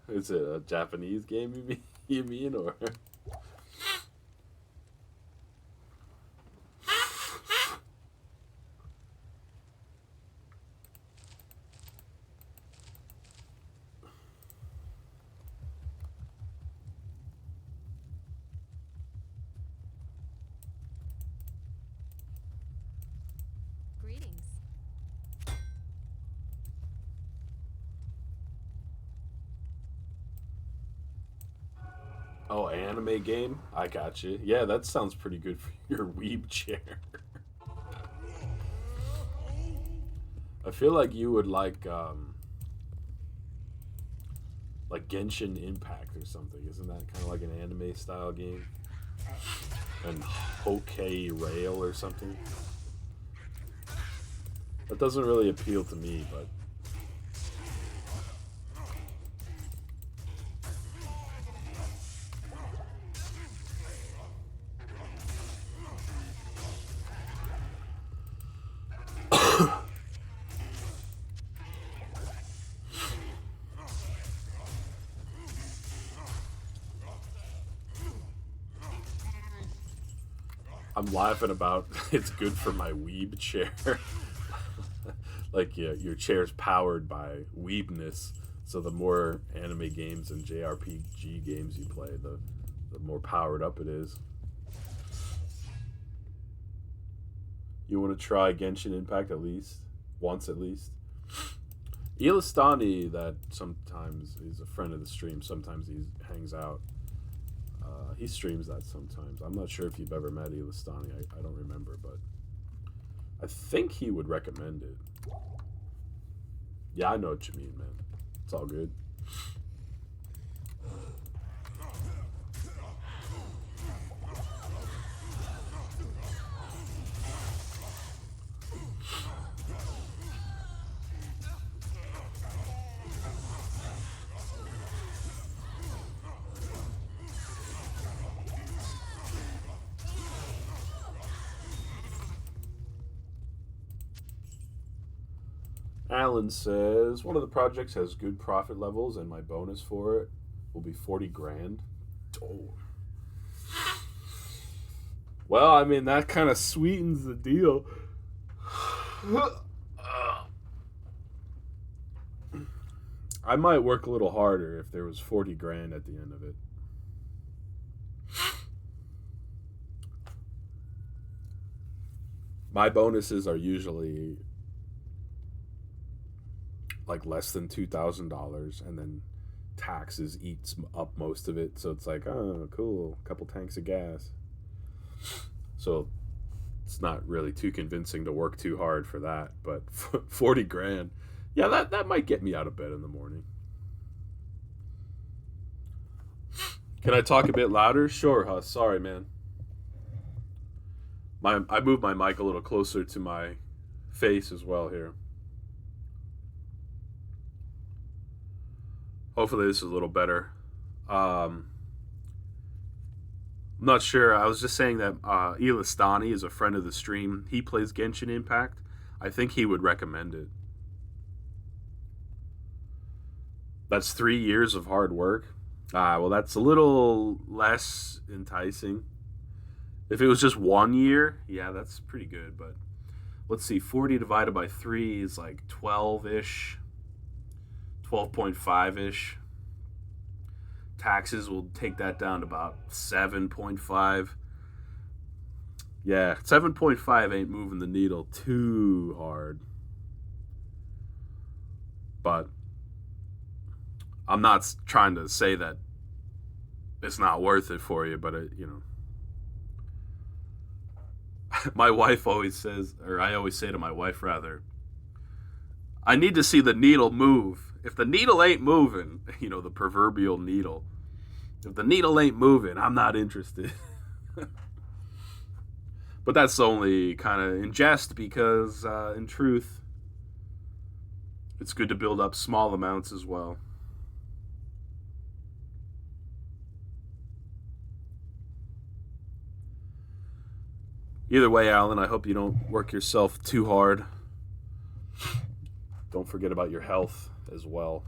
Is it a Japanese game you mean or... Greetings. Oh, anime game? I got you. Yeah, that sounds pretty good for your weeb chair. I feel like you would like Genshin Impact or something. Isn't that kind of like an anime style game? And Hokkei Rail or something. That doesn't really appeal to me, but I'm laughing about it's good for my weeb chair. Like, yeah, your chair's powered by weebness, so the more anime games and JRPG games you play, the more powered up it is. You want to try Genshin Impact at least? Once at least? Ilistani, that sometimes is a friend of the stream. Sometimes he hangs out. He streams that sometimes. I'm not sure if you've ever met Ilistani. I don't remember, but I think he would recommend it. Yeah, I know what you mean, man. It's all good. Alan says, one of the projects has good profit levels, and my bonus for it will be 40 grand. Oh. Well, I mean, that kind of sweetens the deal. I might work a little harder if there was 40 grand at the end of it. My bonuses are usually like less than $2,000, and then taxes eats up most of it. So it's like, oh, cool, a couple tanks of gas. So it's not really too convincing to work too hard for that. But 40 grand, yeah, that might get me out of bed in the morning. Can I talk a bit louder? Sure, Huss. Sorry, man. I moved my mic a little closer to my face as well here. Hopefully this is a little better. I'm not sure. I was just saying that Ilistani is a friend of the stream. He plays Genshin Impact. I think he would recommend it. That's 3 years of hard work. Well, that's a little less enticing. If it was just 1 year, yeah, that's pretty good. But let's see, 40 divided by 3 is like 12-ish. 12.5-ish. Taxes will take that down to about 7.5. Yeah, 7.5 ain't moving the needle too hard. But I'm not trying to say that it's not worth it for you, but my wife always says, or I always say to my wife rather, I need to see the needle move. If the needle ain't moving, the proverbial needle, if the needle ain't moving, I'm not interested. But that's only kind of in jest, because in truth, it's good to build up small amounts as well. Either way, Alan, I hope you don't work yourself too hard. Don't forget about your health as well.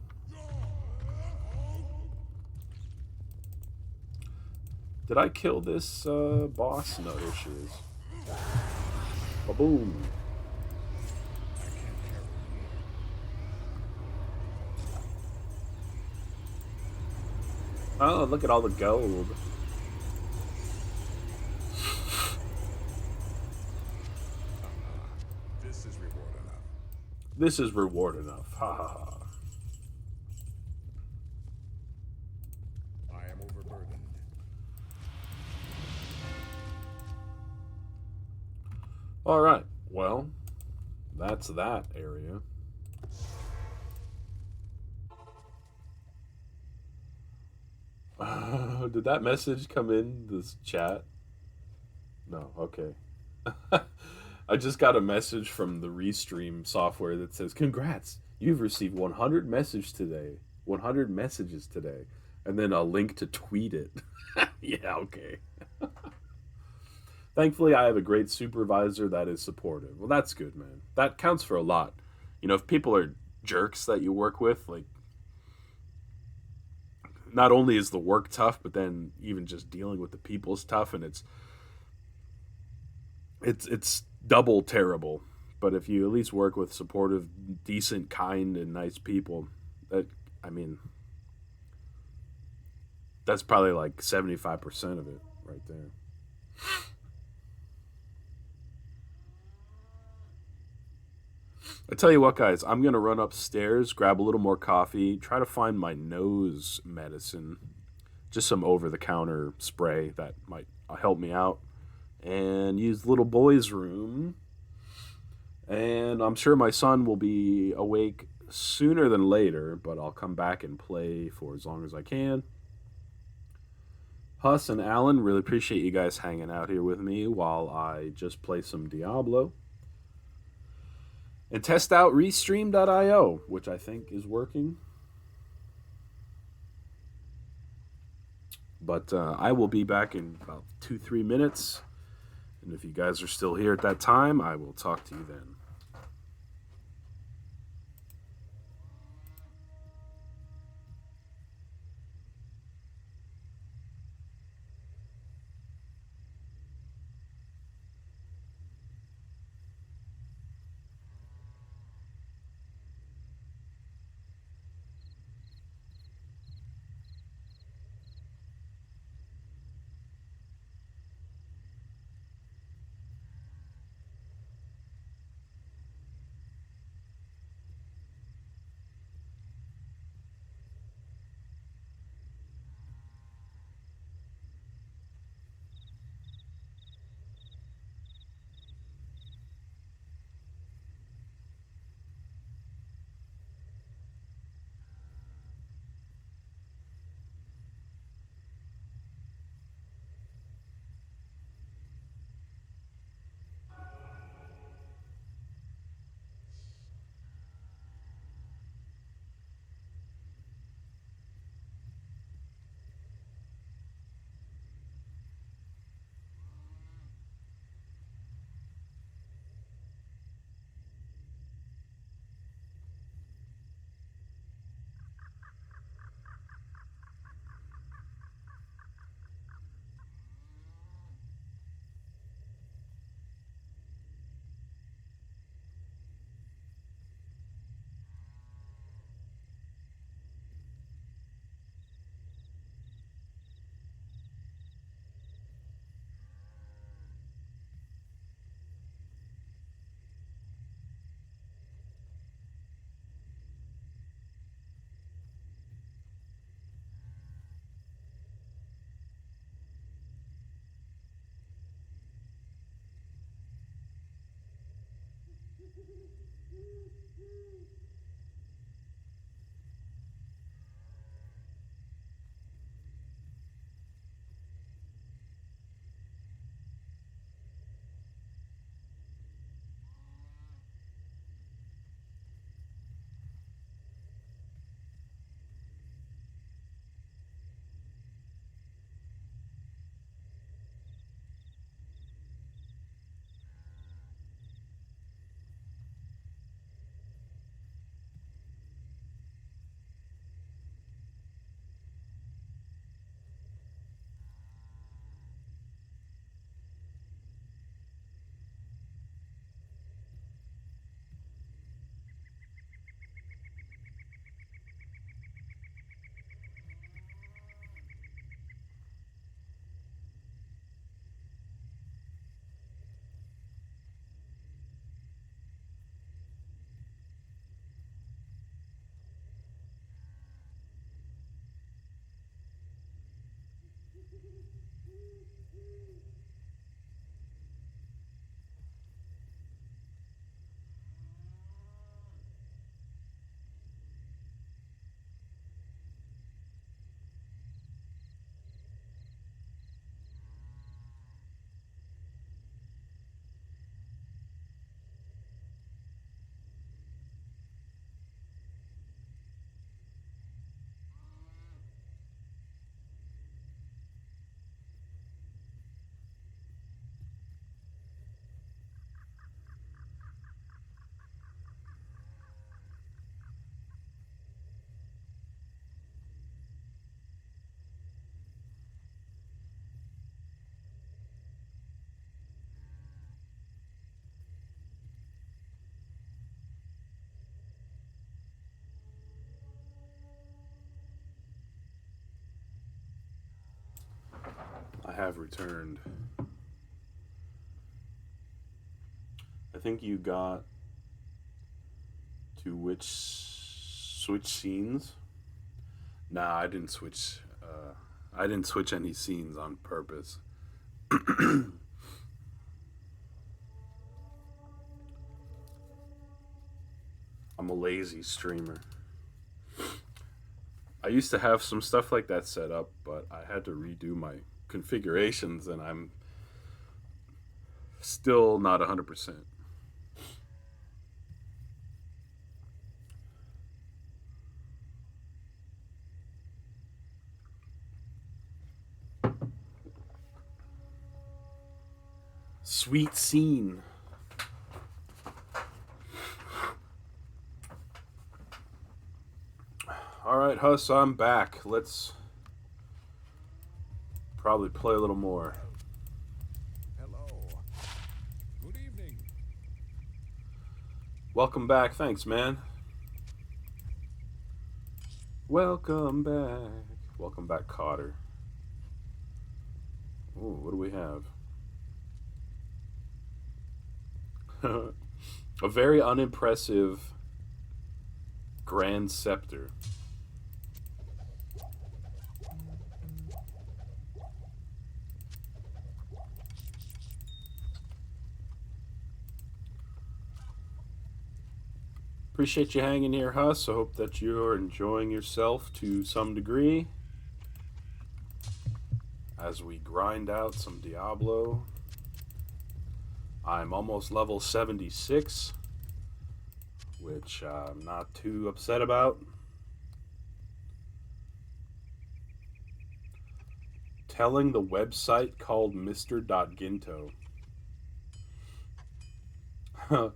Did I kill this boss? No, here she is. Ba-boom. Oh, look at all the gold. This is reward enough. This is reward enough. Ha ha ha. I am overburdened. Alright, well, that's that area. Did that message come in this chat? No, okay. I just got a message from the Restream software that says, congrats, you've received 100 messages today. And then a link to tweet it. Yeah, okay. Thankfully, I have a great supervisor that is supportive. Well, that's good, man. That counts for a lot. If people are jerks that you work with, like, not only is the work tough, but then even just dealing with the people is tough, and it's double terrible. But if you at least work with supportive, decent, kind, and nice people, that's probably like 75% of it right there. I tell you what, guys, I'm gonna run upstairs, grab a little more coffee, try to find my nose medicine, just some over-the-counter spray that might help me out, and use little boy's room. And I'm sure my son will be awake sooner than later, but I'll come back and play for as long as I can. Huss and Alan, really appreciate you guys hanging out here with me while I just play some Diablo. And test out Restream.io, which I think is working. But I will be back in about 2-3 minutes. And if you guys are still here at that time, I will talk to you then. I have returned. I think you got To which switch scenes? Nah, I didn't switch. I didn't switch any scenes on purpose. I'm a lazy streamer. I used to have some stuff like that set up, but I had to redo my configurations, and I'm still not 100%. Sweet scene. Alright, Huss, I'm back. Let's probably play a little more. Hello. Good evening. Welcome back. Thanks, man. Welcome back. Welcome back, Cotter. Ooh, what do we have? A very unimpressive Grand Scepter. Appreciate you hanging here, Huss. I hope that you're enjoying yourself to some degree as we grind out some Diablo. I'm almost level 76, which I'm not too upset about. Telling the website called Mr.Ginto. What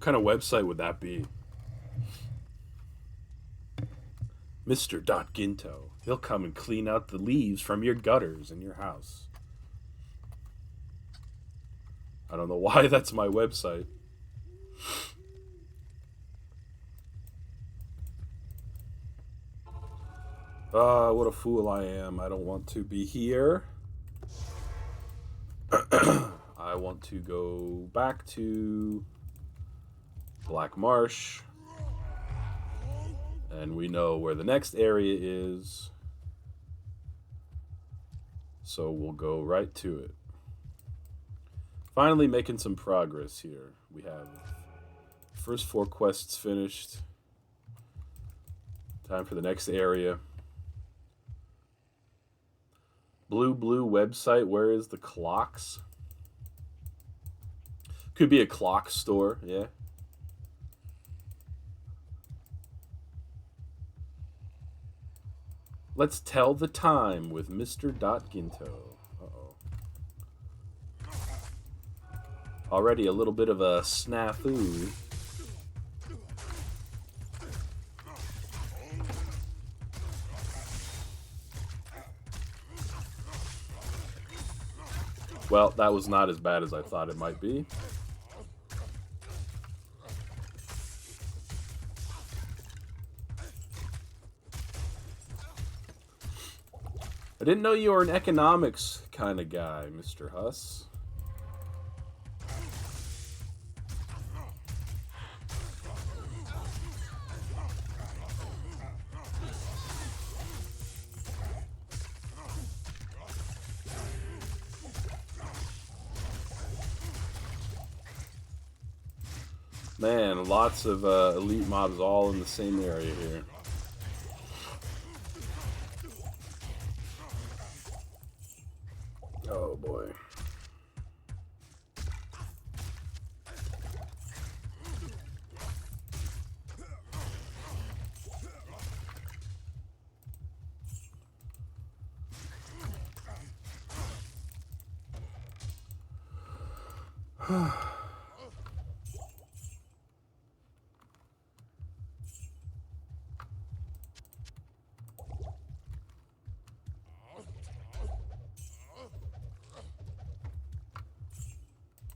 kind of website would that be? Mr. Ginto. He'll come and clean out the leaves from your gutters in your house. I don't know why that's my website. What a fool I am. I don't want to be here. I want to go back to Black Marsh. And we know where the next area is. So we'll go right to it. Finally making some progress here. We have first 4 quests finished. Time for the next area. Blue website. Where is the clocks? Could be a clock store, yeah. Let's tell the time with Mr. Ginto. Uh-oh. Already a little bit of a snafu. Well, that was not as bad as I thought it might be. I didn't know you were an economics kind of guy, Mr. Huss. Man, lots of elite mobs all in the same area here. Oh boy.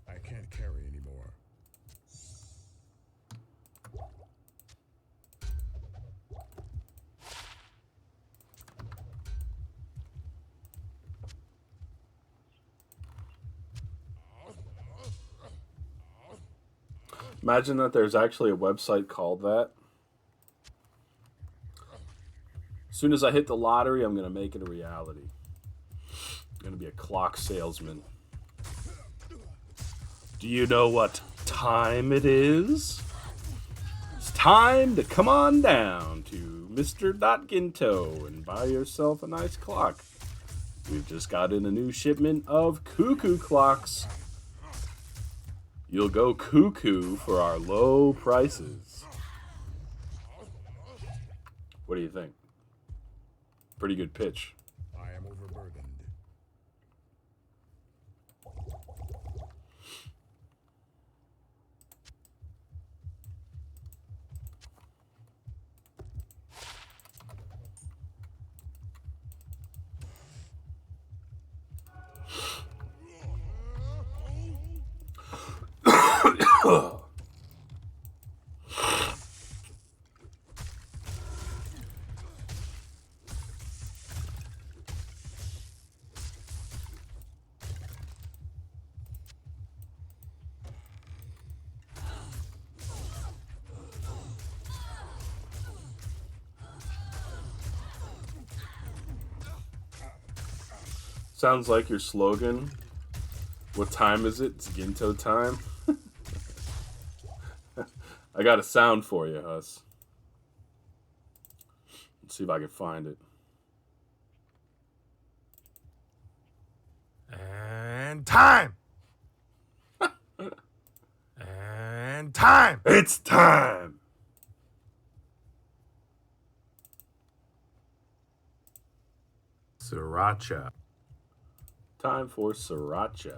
I can't carry anymore. Imagine that there's actually a website called that. As soon as I hit the lottery, I'm going to make it a reality. I'm going to be a clock salesman. Do you know what time it is? It's time to come on down to Mr. Ginto and buy yourself a nice clock. We've just got in a new shipment of cuckoo clocks. You'll go cuckoo for our low prices. What do you think? Pretty good pitch. I am overburdened. Sounds like your slogan. What time is it? It's Ginto time. I got a sound for you, Huss. Let's see if I can find it. And time! And time! It's time! Sriracha. Time for sriracha.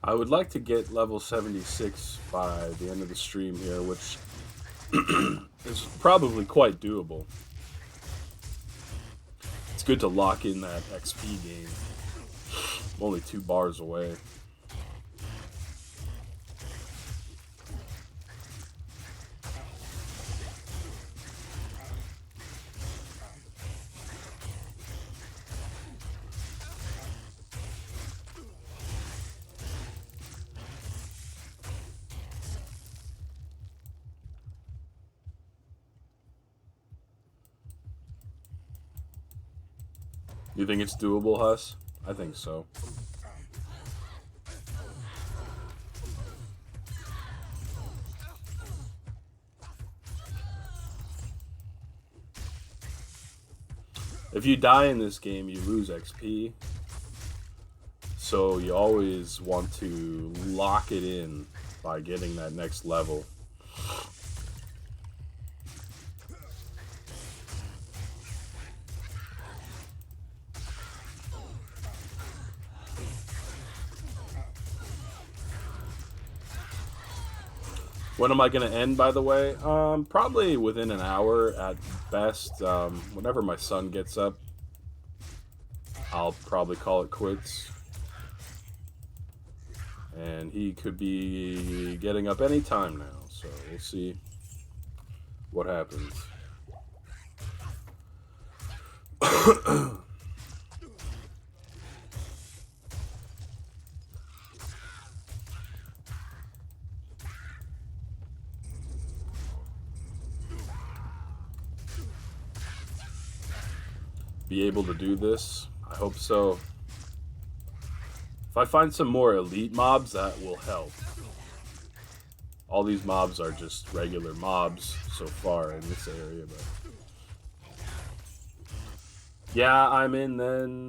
I would like to get level 76 by the end of the stream here, which is probably quite doable. It's good to lock in that XP gain. I'm only 2 bars away. You think it's doable, Huss? I think so. If you die in this game, you lose XP. So you always want to lock it in by getting that next level. When am I going to end, by the way? Probably within an hour at best. Whenever my son gets up, I'll probably call it quits. And he could be getting up any time now, so we'll see. What happens? Be able to do this? I hope so. If I find some more elite mobs, that will help. All these mobs are just regular mobs so far in this area, but yeah, I'm in then.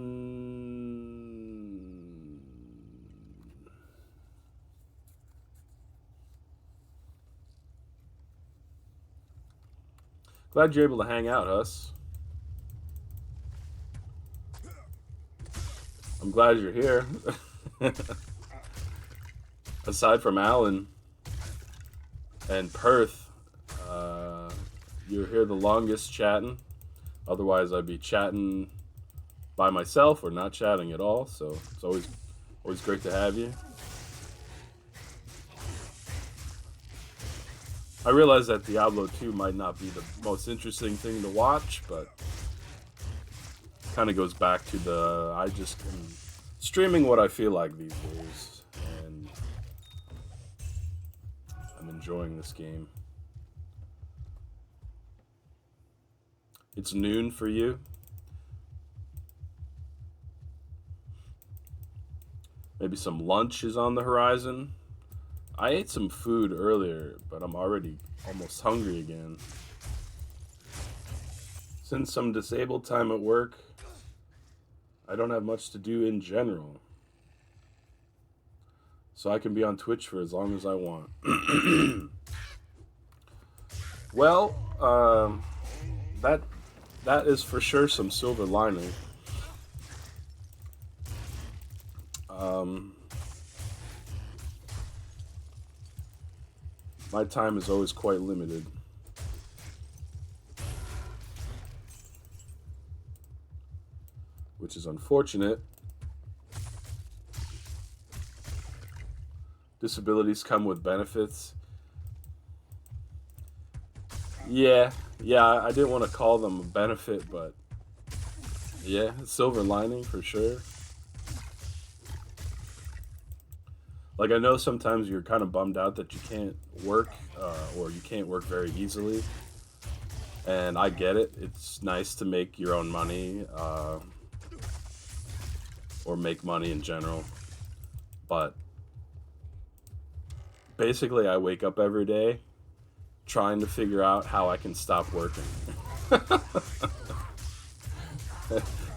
Glad you're able to hang out, Huss. I'm glad you're here. Aside from Alan and Perth, you're here the longest chatting. Otherwise, I'd be chatting by myself or not chatting at all. So it's always great to have you. I realize that Diablo 2 might not be the most interesting thing to watch, but kind of goes back to the I just am streaming what I feel like these days, and I'm enjoying this game. It's noon for you. Maybe some lunch is on the horizon. I ate some food earlier, but I'm already almost hungry again. Since some disabled time at work, I don't have much to do in general. So I can be on Twitch for as long as I want. Well, that is for sure some silver lining. My time is always quite limited. Which is unfortunate. Disabilities come with benefits. Yeah, I didn't want to call them a benefit, but yeah, silver lining for sure. Like, I know sometimes you're kind of bummed out that you can't work, or you can't work very easily. And I get it. It's nice to make your own money, or make money in general. But basically, I wake up every day trying to figure out how I can stop working.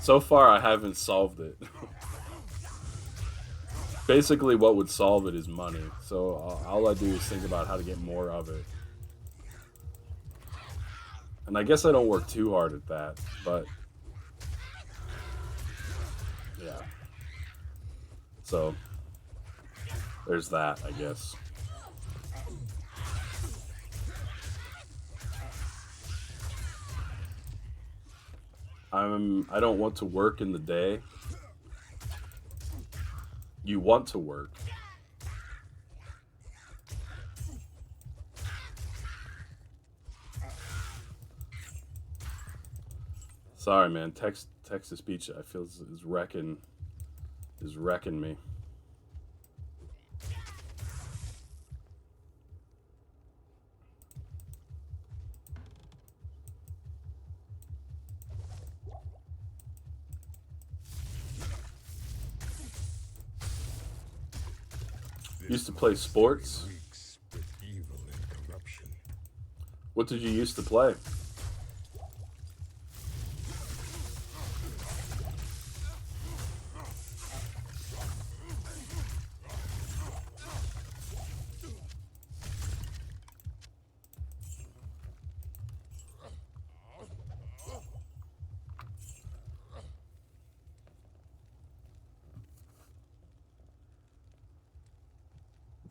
So far, I haven't solved it. Basically, what would solve it is money. So all I do is think about how to get more of it. And I guess I don't work too hard at that, but yeah. So there's that, I guess. I don't want to work in the day. You want to work. Sorry, man. Text to speech, I feel is wrecking me. Used to play sports. Reeks with evil and corruption. What did you used to play?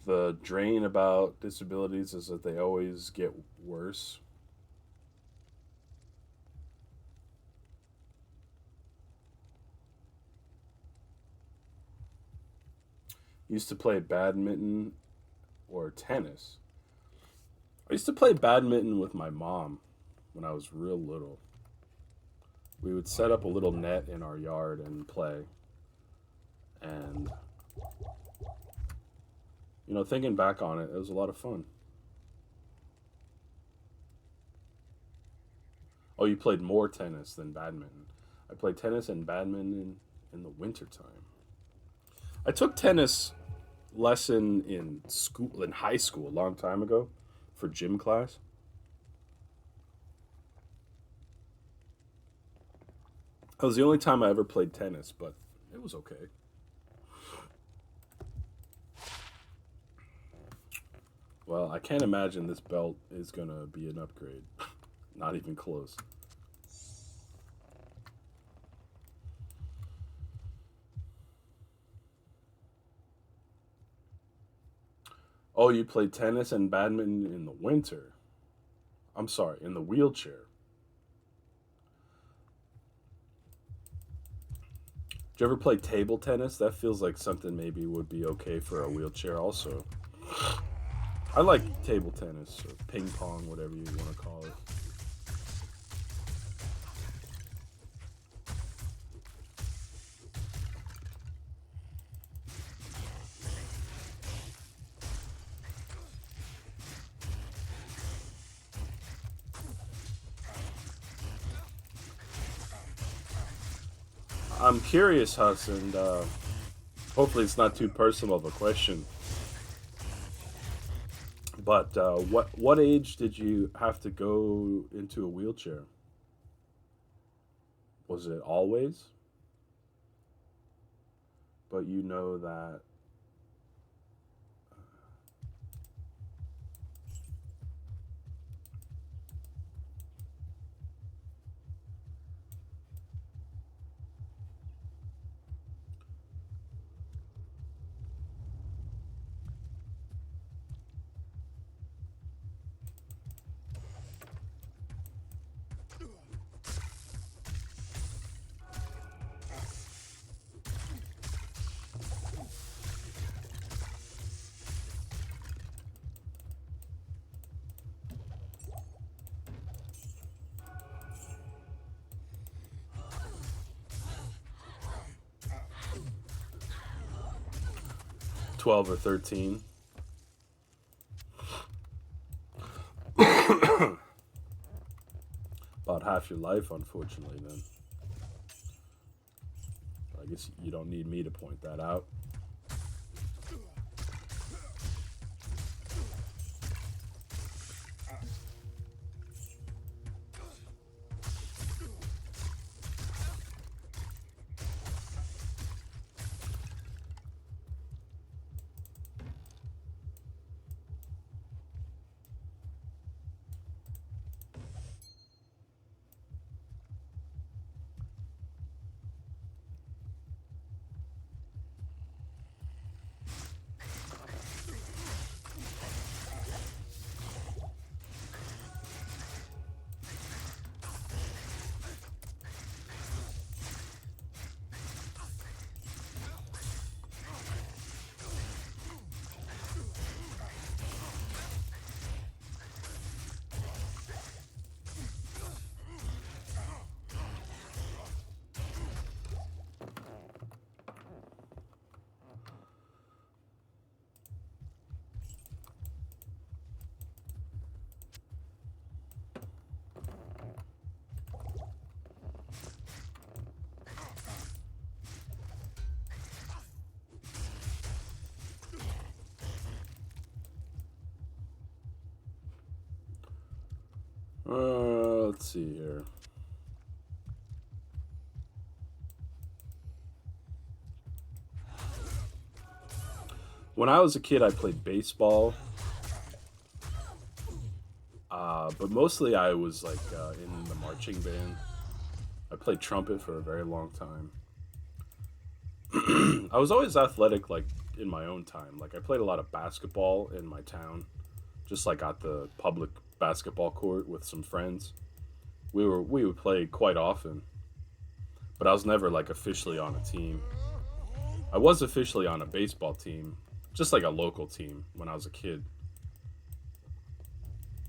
The drain about disabilities is that they always get worse. Used to play badminton or tennis. I used to play badminton with my mom when I was real little. We would set up a little net in our yard and play. And, thinking back on it, it was a lot of fun. Oh, you played more tennis than badminton. I played tennis and badminton in the wintertime. I took tennis lesson in high school, a long time ago, for gym class. That was the only time I ever played tennis, but it was okay. Well, I can't imagine this belt is gonna be an upgrade. Not even close. Oh, you played tennis and badminton in the winter. I'm sorry, in the wheelchair. Did you ever play table tennis? That feels like something maybe would be okay for a wheelchair also. I like table tennis or ping pong, whatever you want to call it. I'm curious, Huss, and hopefully it's not too personal of a question. But what age did you have to go into a wheelchair? Was it always? But you know that 12 or 13. About half your life, unfortunately, then. I guess you don't need me to point that out. Let's see here. When I was a kid, I played baseball, but mostly I was like in the marching band. I played trumpet for a very long time. I was always athletic, like in my own time. Like I played a lot of basketball in my town, just like at the public basketball court with some friends. We would play quite often, but I was never like officially on a team. I was officially on a baseball team, just like a local team when I was a kid.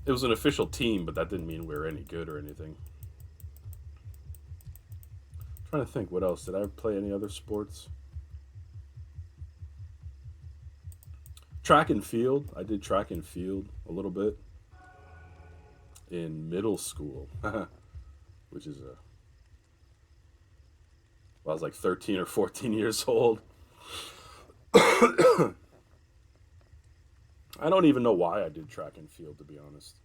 It was an official team, but that didn't mean we were any good or anything. I'm trying to think, what else? Did I play any other sports? Track and field. I did track and field a little bit in middle school, which is a. Well, I was like 13 or 14 years old. I don't even know why I did track and field, to be honest.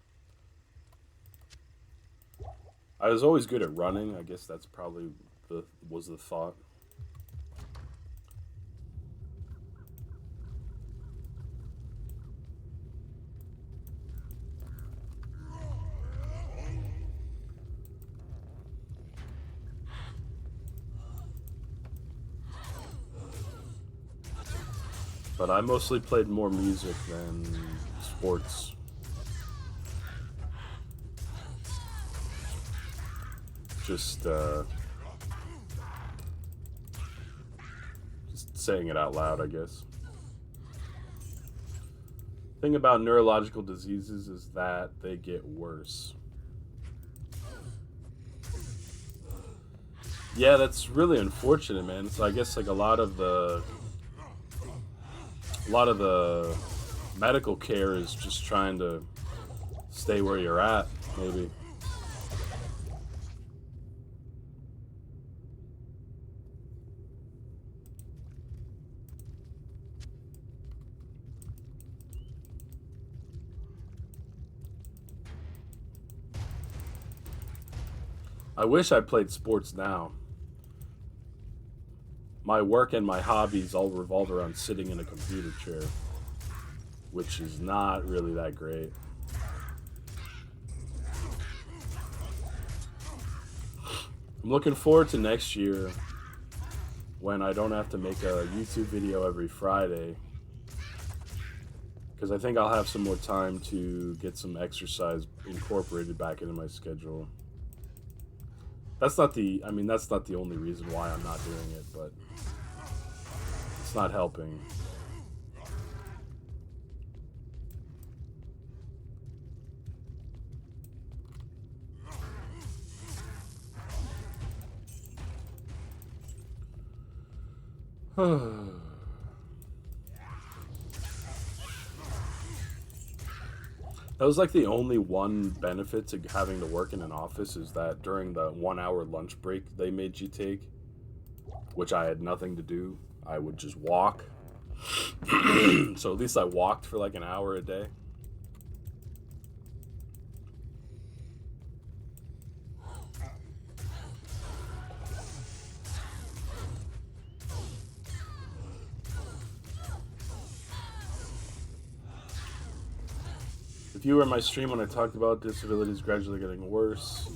I was always good at running. I guess that's probably the thought. But I mostly played more music than sports. Just saying it out loud, I guess. Thing about neurological diseases is that they get worse. Yeah, that's really unfortunate, man. So I guess like a lot of the medical care is just trying to stay where you're at, maybe. I wish I played sports now. My work and my hobbies all revolve around sitting in a computer chair, which is not really that great. I'm looking forward to next year when I don't have to make a YouTube video every Friday, because I think I'll have some more time to get some exercise incorporated back into my schedule. That's not the only reason why I'm not doing it, but it's not helping. That was like the only one benefit to having to work in an office, is that during the 1 hour lunch break they made you take, which I had nothing to do, I would just walk. So at least I walked for like an hour a day. If you were in my stream when I talked about disabilities gradually getting worse,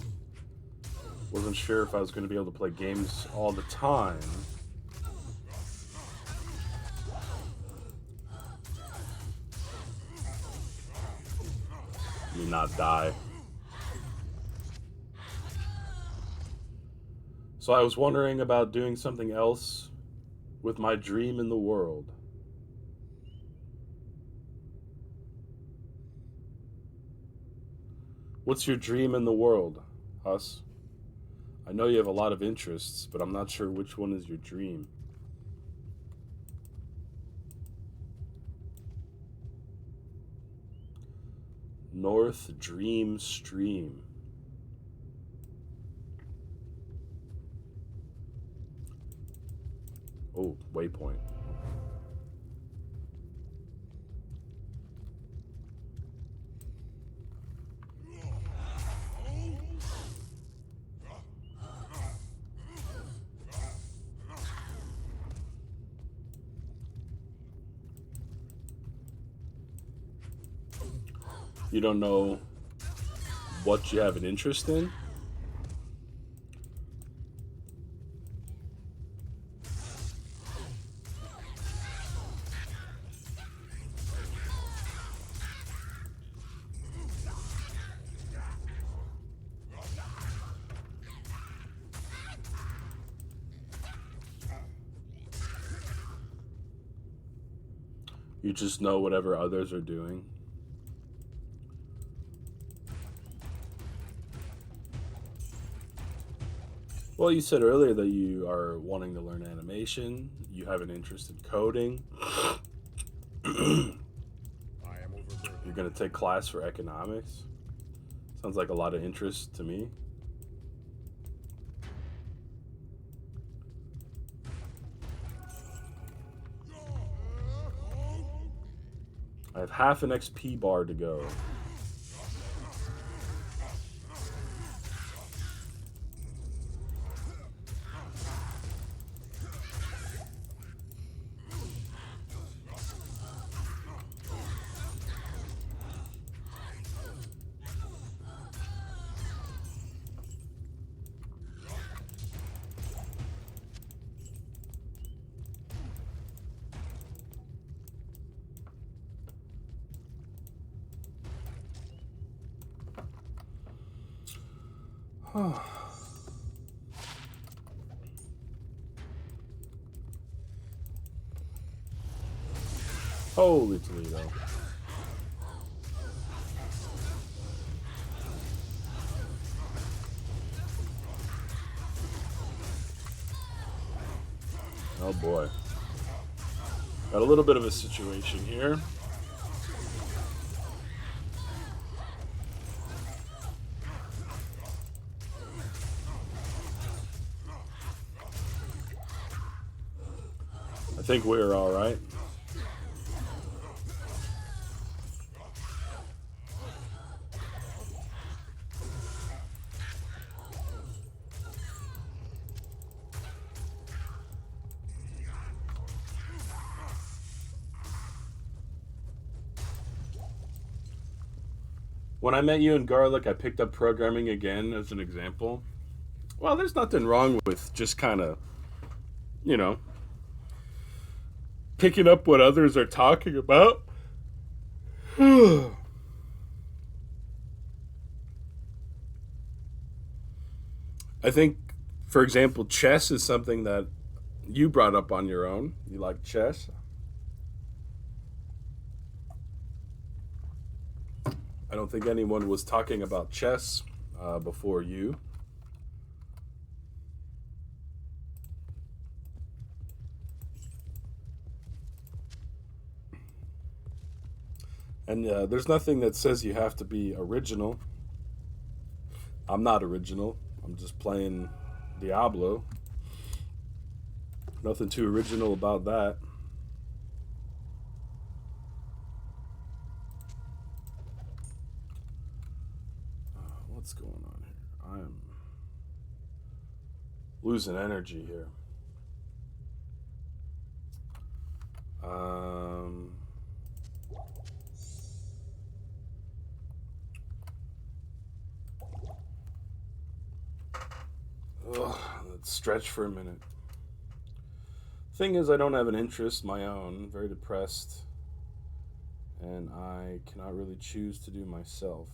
wasn't sure if I was going to be able to play games all the time. You not die. So I was wondering about doing something else with my dream in the world. What's your dream in the world, Huss? I know you have a lot of interests, but I'm not sure which one is your dream. North Dream Stream. Oh, waypoint. You don't know what you have an interest in? You just know whatever others are doing. Well, you said earlier that you are wanting to learn animation. You have an interest in coding. I am overburdened. You're going to take class for economics. Sounds like a lot of interest to me. I have half an XP bar to go. Holy Toledo. Oh boy. Got a little bit of a situation here. I think we're all right. When I met you in Garlic, I picked up programming again as an example. Well, there's nothing wrong with just kind of, you know, picking up what others are talking about. I think, for example, chess is something that you brought up on your own. You like chess? I don't think anyone was talking about chess before you. And there's nothing that says you have to be original. I'm not original. I'm just playing Diablo. Nothing too original about that. What's going on here? I'm losing energy here. Let's stretch for a minute. Thing is, I don't have an interest my own. Very depressed, and I cannot really choose to do myself.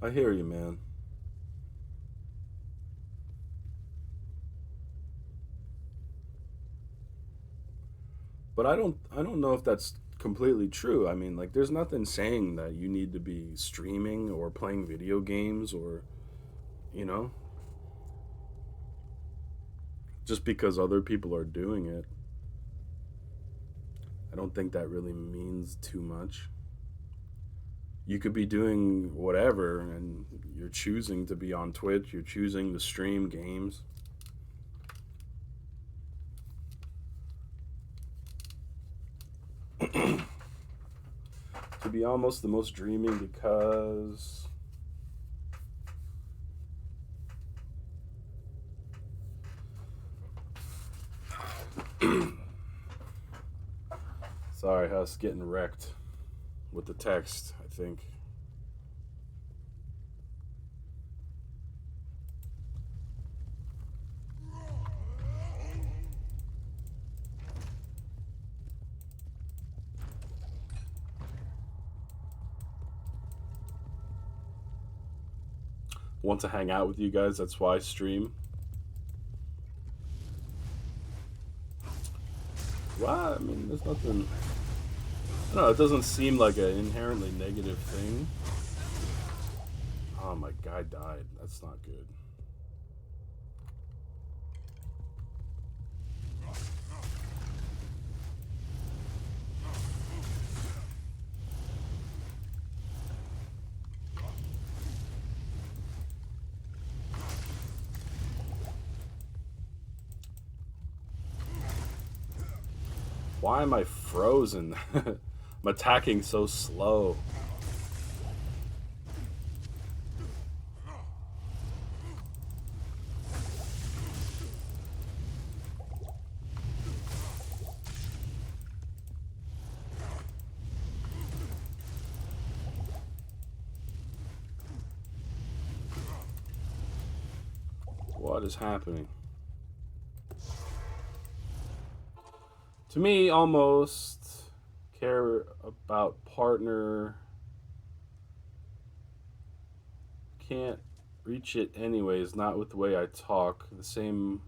I hear you, man. But I don't know if that's completely true. I mean, like there's nothing saying that you need to be streaming or playing video games or, you know, just because other people are doing it. I don't think that really means too much. You could be doing whatever and you're choosing to be on Twitch, you're choosing to stream games. To be almost the most dreaming because sorry, I was getting wrecked with the text, I think. Want to hang out with you guys, that's why I stream. Well, I mean, there's nothing No, it doesn't seem like an inherently negative thing. Oh, my guy died. That's not good. Why am I frozen? I'm attacking so slow. What is happening? To me, almost care about partner. Can't reach it anyways, not with the way I talk. The same.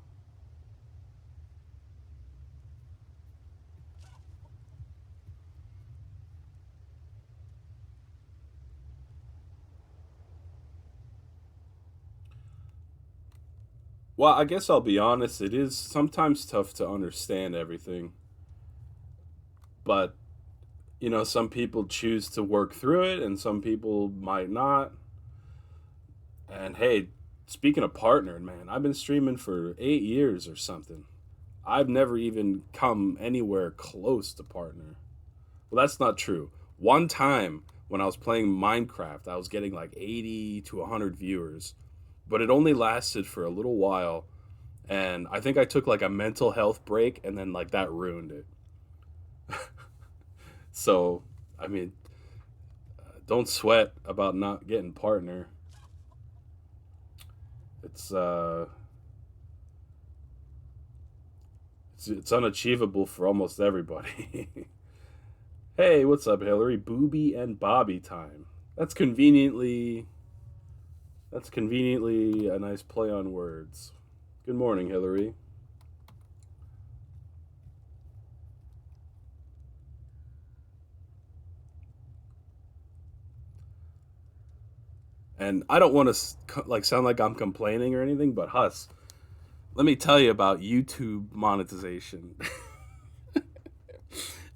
Well, I guess I'll be honest, it is sometimes tough to understand everything. But, some people choose to work through it and some people might not. And hey, speaking of partner, man, I've been streaming for 8 years or something. I've never even come anywhere close to partner. Well, that's not true. One time when I was playing Minecraft, I was getting like 80 to 100 viewers, but it only lasted for a little while. And I think I took like a mental health break, and then like that ruined it. So, I mean, don't sweat about not getting partner. It's it's unachievable for almost everybody. Hey, what's up, Hillary? Booby and Bobby time. That's conveniently that's conveniently a nice play on words. Good morning, Hillary. And I don't want to like sound like I'm complaining or anything, but Huss, let me tell you about YouTube monetization.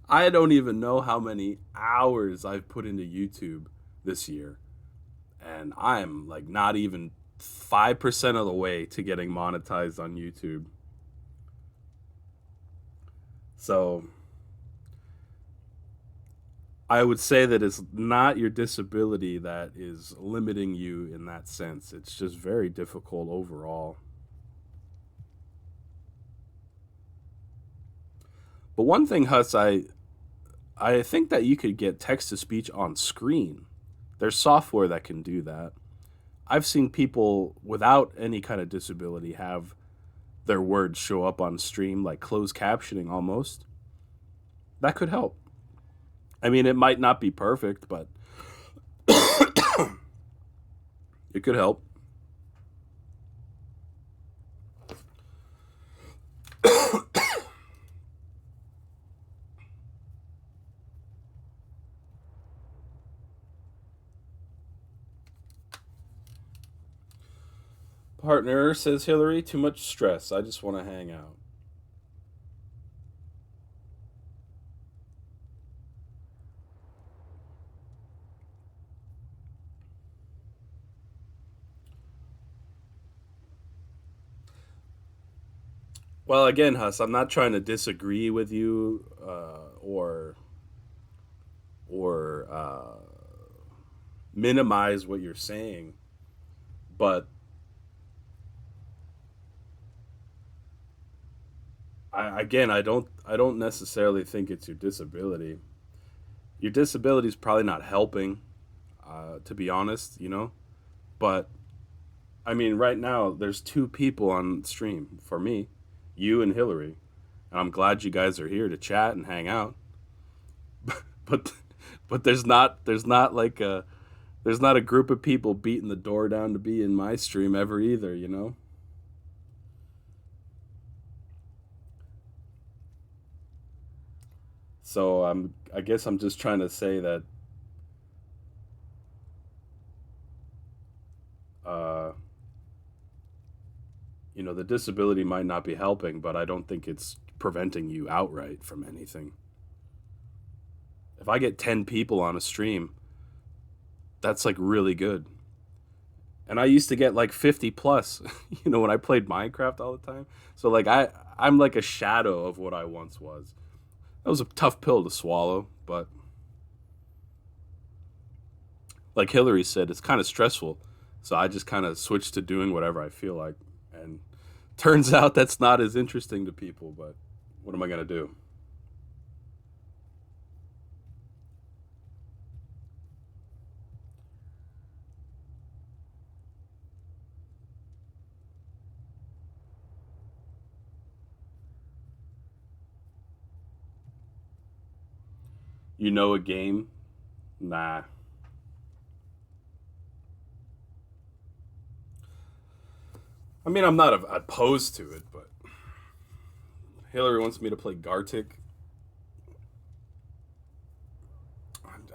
I don't even know how many hours I've put into YouTube this year, and I'm like not even 5% of the way to getting monetized on YouTube. So I would say that it's not your disability that is limiting you in that sense. It's just very difficult overall. But one thing, Huss, I think that you could get text to speech on screen. There's software that can do that. I've seen people without any kind of disability have their words show up on stream, like closed captioning almost. That could help. I mean, it might not be perfect, but it could help. Partner, says Hillary, too much stress. I just want to hang out. Well, again, Huss, I'm not trying to disagree with you or minimize what you're saying, but I don't necessarily think it's your disability. Your disability is probably not helping, to be honest. But I mean, right now there's two people on stream for me, you and Hillary, and I'm glad you guys are here to chat and hang out. but but there's not like there's not a group of people beating the door down to be in my stream ever either. So I guess I'm just trying to say that uh, you know, the disability might not be helping, but I don't think it's preventing you outright from anything. If I get 10 people on a stream, that's like really good. And I used to get like 50 plus, you know, when I played Minecraft all the time. So like I'm like a shadow of what I once was. That was a tough pill to swallow, but like Hillary said, it's kind of stressful. So I just kind of switched to doing whatever I feel like. And turns out that's not as interesting to people, but what am I going to do? You know a game? Nah. I mean, I'm not opposed to it, but Hillary wants me to play Gartic.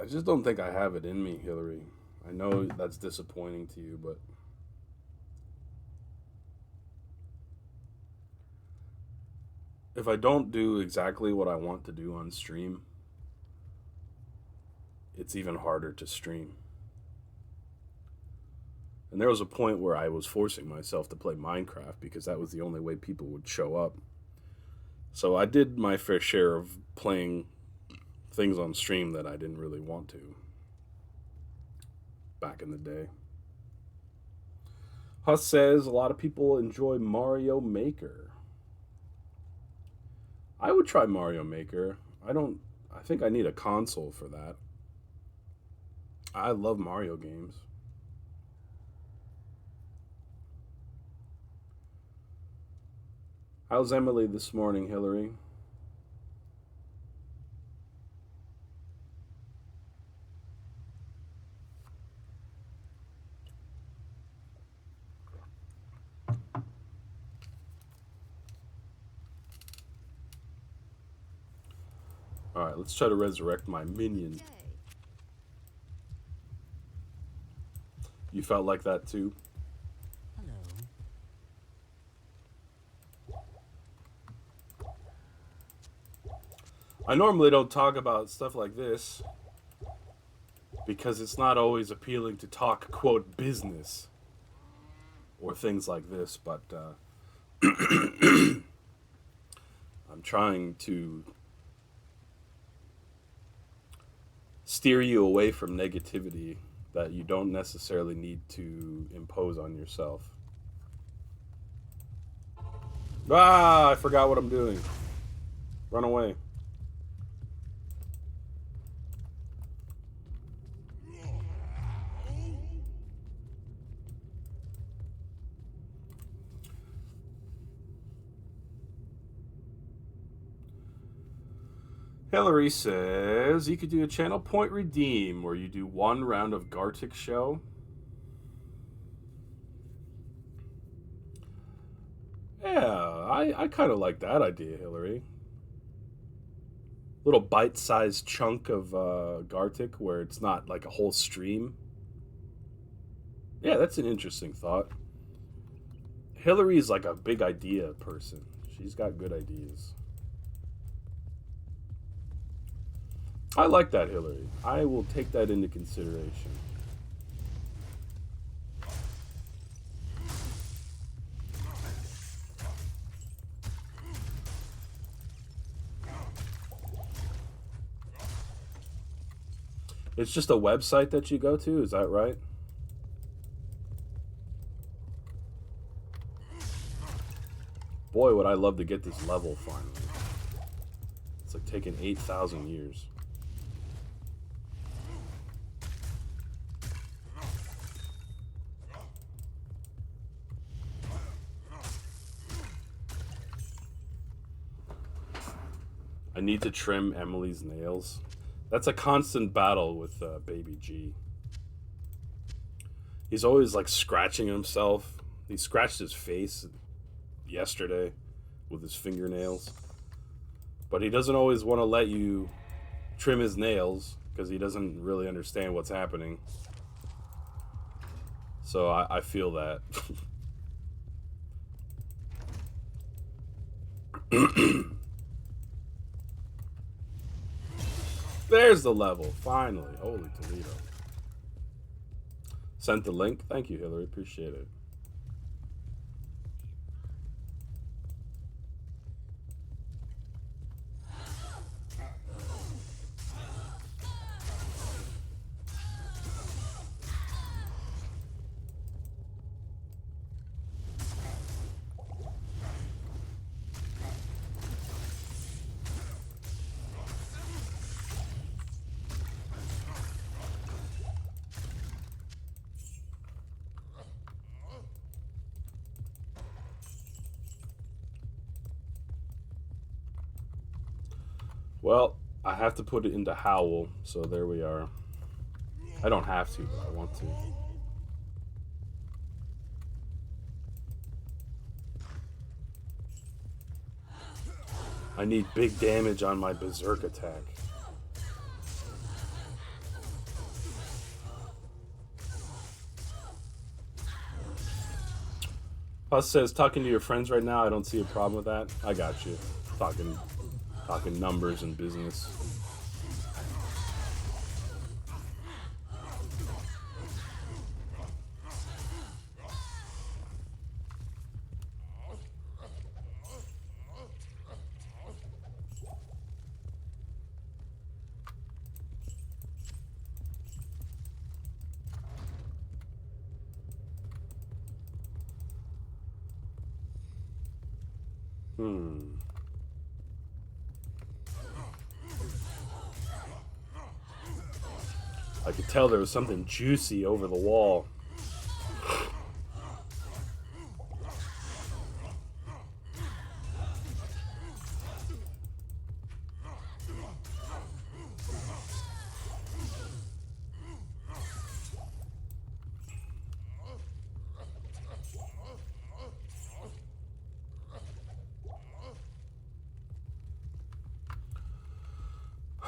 I just don't think I have it in me, Hillary. I know that's disappointing to you, but if I don't do exactly what I want to do on stream, it's even harder to stream. And there was a point where I was forcing myself to play Minecraft because that was the only way people would show up. So I did my fair share of playing things on stream that I didn't really want to back in the day. Huss says a lot of people enjoy Mario Maker. I would try Mario Maker. I think I need a console for that. I love Mario games. How's Emily this morning, Hillary? Alright, let's try to resurrect my minion. You felt like that too? I normally don't talk about stuff like this because it's not always appealing to talk, quote, business or things like this, but I'm trying to steer you away from negativity that you don't necessarily need to impose on yourself. Ah, I forgot what I'm doing. Run away. Hillary says you could do a channel point redeem where you do one round of Gartic show. Yeah, I kind of like that idea, Hillary. Little bite-sized chunk of Gartic where it's not like a whole stream. Yeah, that's an interesting thought. Hillary's like a big idea person. She's got good ideas. I like that, Hillary. I will take that into consideration. It's just a website that you go to, is that right? Boy, would I love to get this level finally. It's like taking 8,000 years. I need to trim Emily's nails. That's a constant battle with Baby G. He's always like scratching himself. He scratched his face yesterday with his fingernails. But he doesn't always want to let you trim his nails because he doesn't really understand what's happening. So I feel that. There's the level, finally. Holy Toledo. Sent the link. Thank you, Hillary. Appreciate it. Well, I have to put it into Howl, so there we are. I don't have to, but I want to. I need big damage on my Berserk attack. Huss says, talking to your friends right now, I don't see a problem with that. I got you. Talking numbers and business. I could tell there was something juicy over the wall.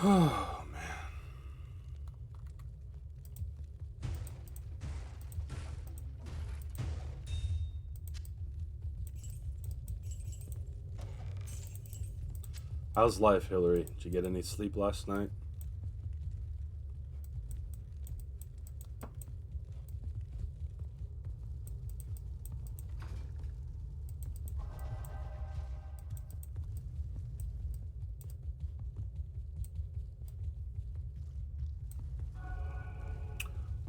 Oh, man. How's life, Hillary? Did you get any sleep last night?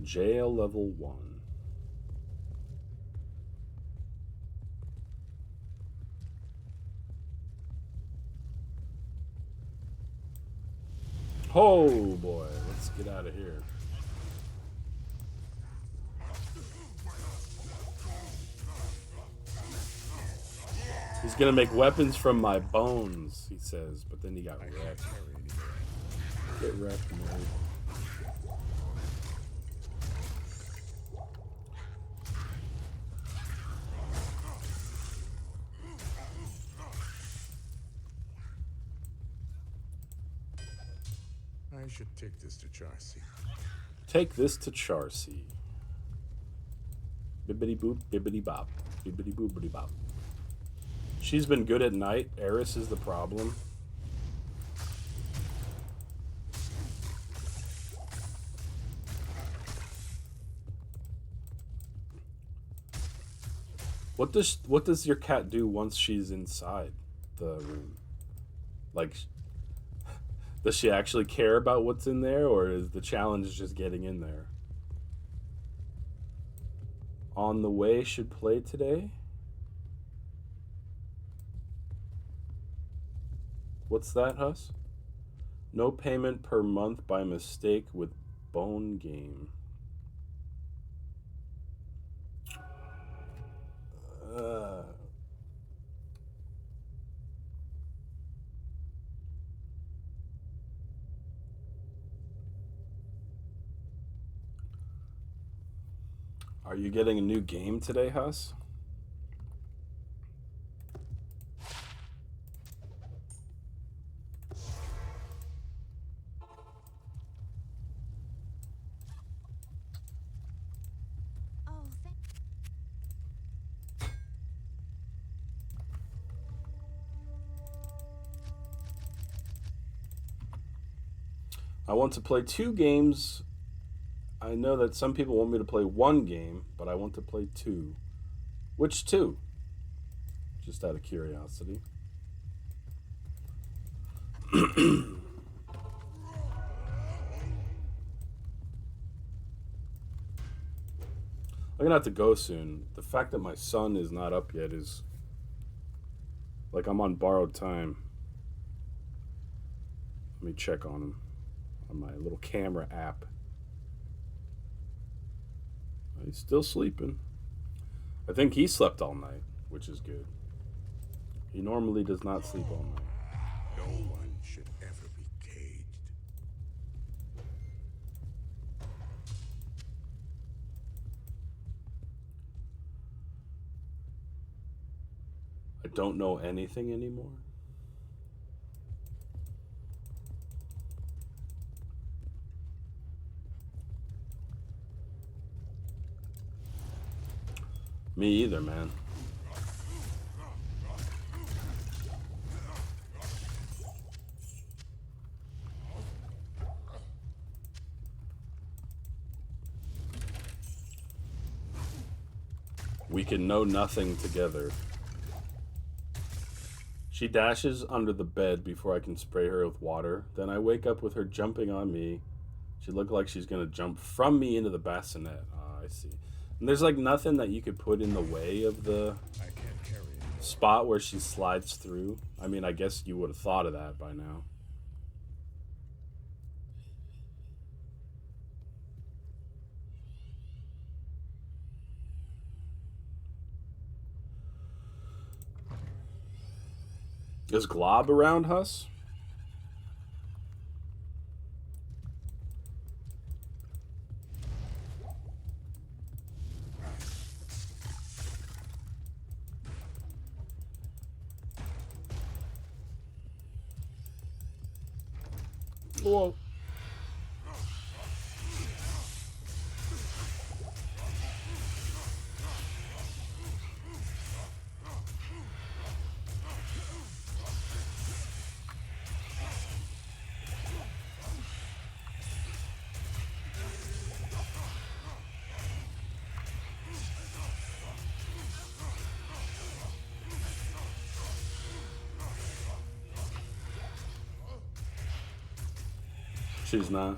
Jail level 1. Oh boy, let's get out of here. He's gonna make weapons from my bones, he says, but then he got wrecked. Get wrecked, man. I should take this to Charcy. Take this to Charcy. Bibbidi boop, bibbidi bop. Bibbidi boopity bop. She's been good at night. Eris is the problem. What does your cat do once she's inside the room? Like, does she actually care about what's in there, or is the challenge just getting in there? On the way should play today? What's that, Huss? No payment per month by mistake with Bone Game. Are you getting a new game today, Huss? I want to play 2 games. I know that some people want me to play 1 game, but I want to play 2. Which 2? Just out of curiosity. I'm gonna have to go soon. The fact that my son is not up yet is like I'm on borrowed time. Let me check on him on my little camera app. He's still sleeping. I think he slept all night, which is good. He normally does not sleep all night. No one should ever be caged. I don't know anything anymore. Me either, man. We can know nothing together. She dashes under the bed before I can spray her with water. Then I wake up with her jumping on me. She looked like she's gonna jump from me into the bassinet. Ah, I see. And there's like nothing that you could put in the way of the I can't carry it. spot where she slides through. I mean, I guess you would have thought of that by now. Is Glob around, Huss? Whoa. She's not.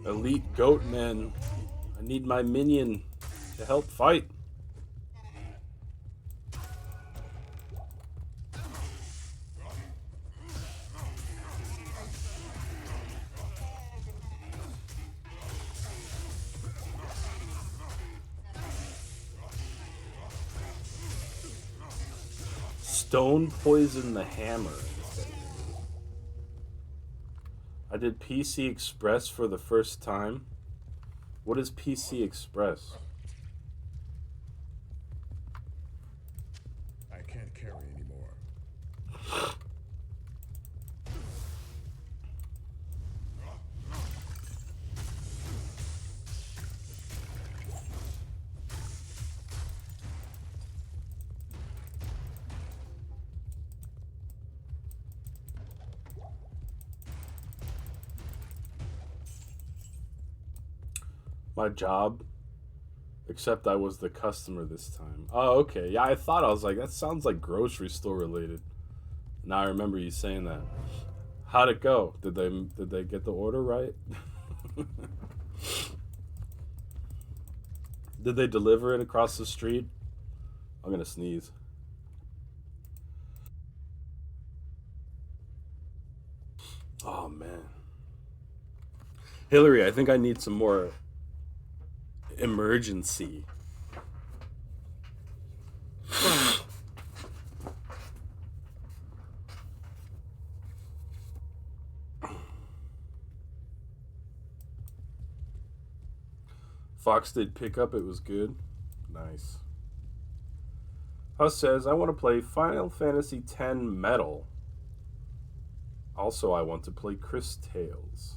Elite goat men. I need my minion to help fight. Stone poison the hammer. I did PC Express for the first time. What is PC Express? I can't carry anymore. My job? Except I was the customer this time. Oh, okay. Yeah, I thought, I was like, that sounds like grocery store related. Now I remember you saying that. How'd it go? Did they get the order right? Did they deliver it across the street? I'm gonna sneeze. Oh man. Hillary, I think I need some more emergency. Fox did pick up, it was good. Nice. Huss says, I want to play Final Fantasy X Metal. Also, I want to play Chris Tales.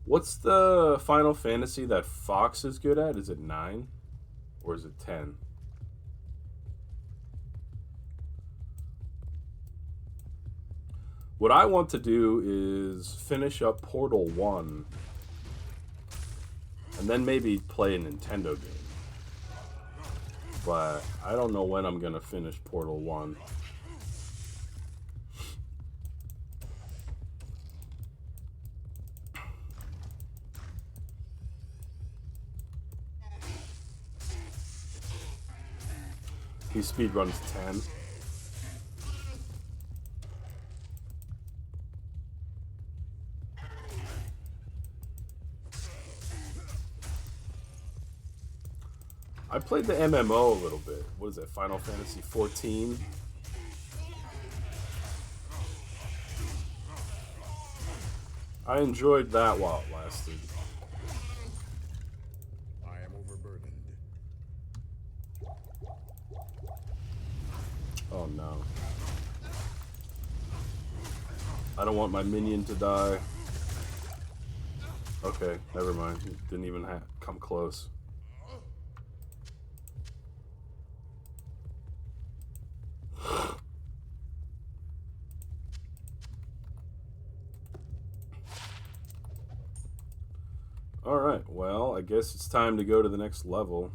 What's the Final Fantasy that Fox is good at? Is it 9? Or is it 10? What I want to do is finish up Portal 1 and then maybe play a Nintendo game. But I don't know when I'm going to finish Portal 1. He speedruns 10. I played the MMO a little bit. What is it, Final Fantasy 14? I enjoyed that while it lasted. I am overburdened. Oh no. I don't want my minion to die. Okay, never mind. He didn't even come close. Alright, well, I guess it's time to go to the next level.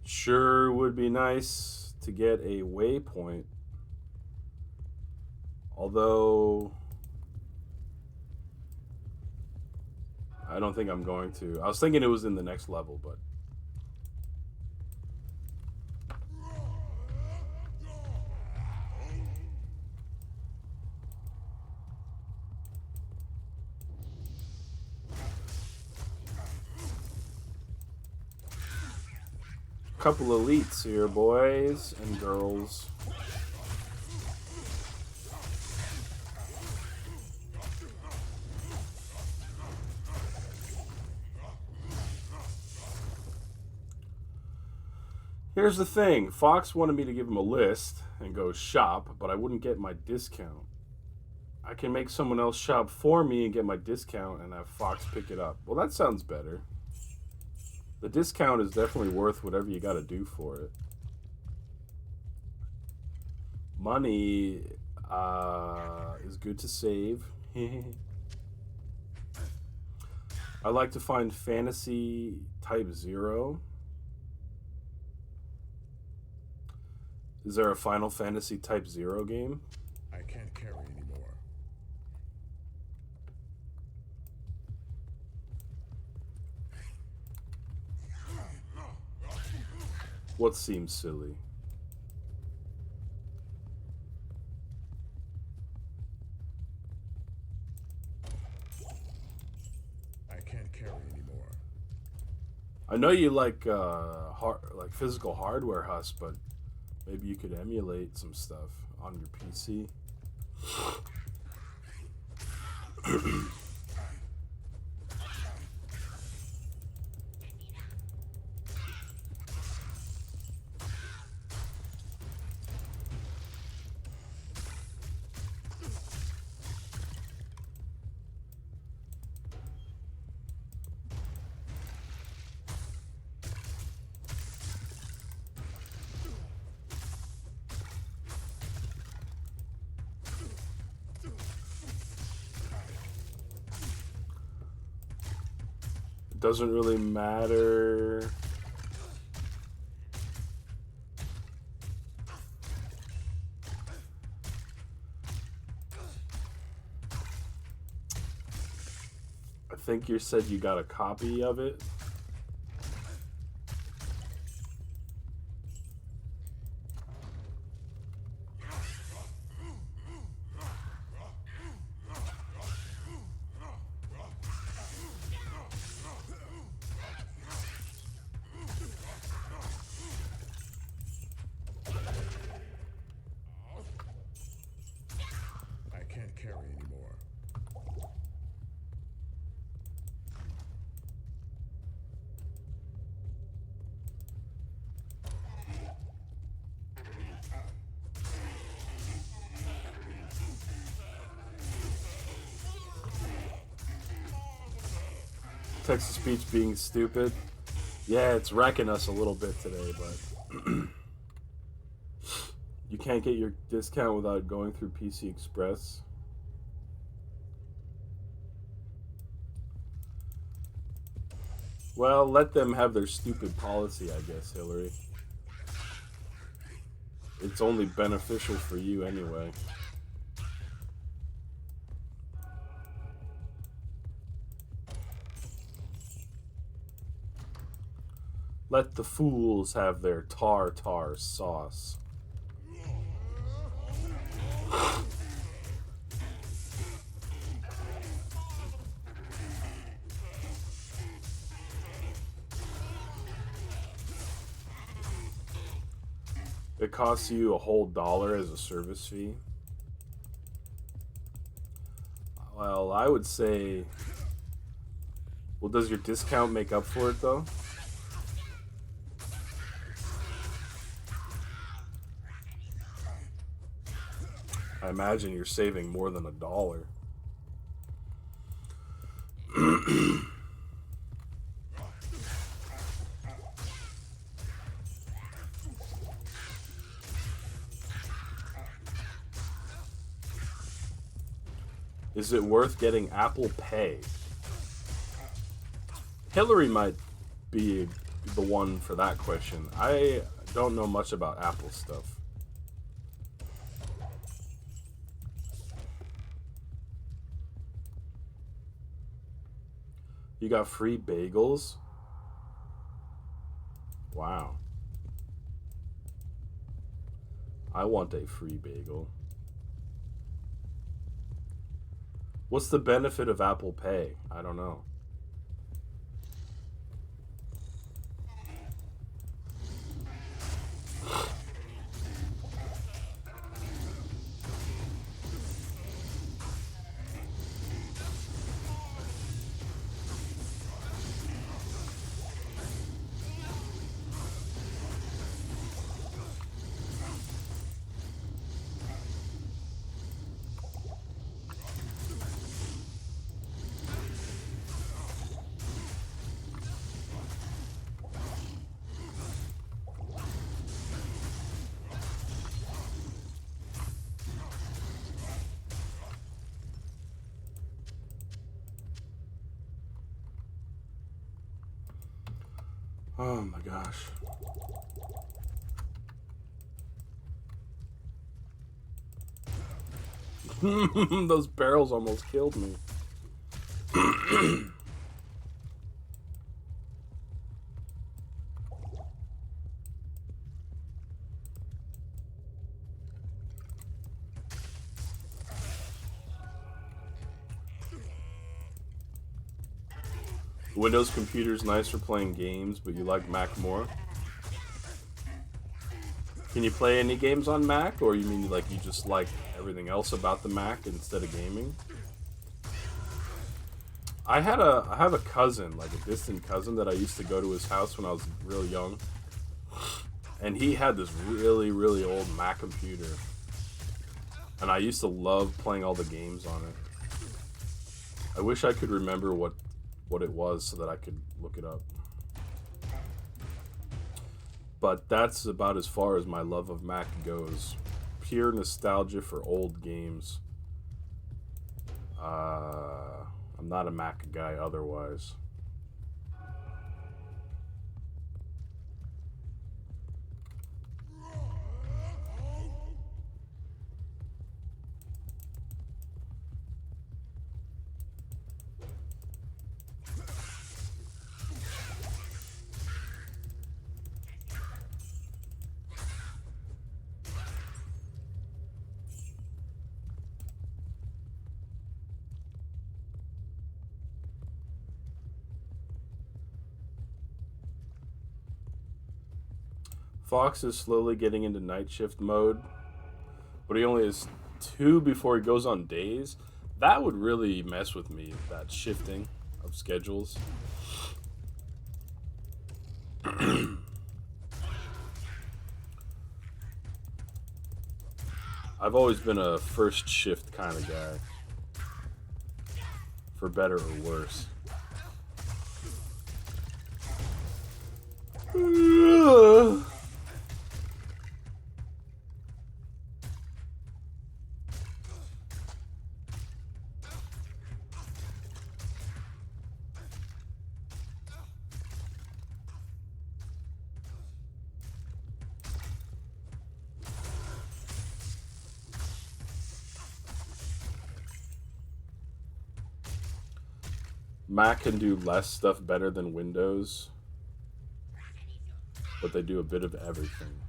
Sure would be nice to get a waypoint. Although, I don't think I'm going to. I was thinking it was in the next level, but... Couple elites here, boys and girls. Here's the thing. Fox wanted me to give him a list and go shop, but I wouldn't get my discount. I can make someone else shop for me and get my discount and have Fox pick it up. Well, that sounds better. The discount is definitely worth whatever you got to do for it. Money is good to save. I like to find fantasy type 0. Is there a Final Fantasy type 0 game? I can't carry anymore. What seems silly? I can't carry anymore. I know you like like physical hardware, Huss, but maybe you could emulate some stuff on your PC. It doesn't really matter. I think you said you got a copy of it. I can't carry anymore. Text-to-speech being stupid. Yeah, it's wrecking us a little bit today, but you can't get your discount without going through PC Express. Well, let them have their stupid policy, I guess, Hillary. It's only beneficial for you anyway. Let the fools have their tartar sauce. It costs you a whole $1 as a service fee. Well, I would say... Well, does your discount make up for it, though? I imagine you're saving more than $1. Is it worth getting Apple Pay? Hillary might be the one for that question. I don't know much about Apple stuff. You got free bagels? Wow. I want a free bagel. What's the benefit of Apple Pay? I don't know. Oh my gosh. Those barrels almost killed me. Windows computer's nice for playing games, but you like Mac more? Can you play any games on Mac, or you mean like you just like everything else about the Mac instead of gaming? I have a cousin, like a distant cousin, that I used to go to his house when I was real young, and he had this really, really old Mac computer, and I used to love playing all the games on it. I wish I could remember what it was so that I could look it up. But that's about as far as my love of Mac goes. Pure nostalgia for old games. I'm not a Mac guy otherwise. Fox is slowly getting into night shift mode, but he only has 2 before he goes on days. That would really mess with me, that shifting of schedules. I've always been a first shift kind of guy, for better or worse. Mac can do less stuff better than Windows, but they do a bit of everything.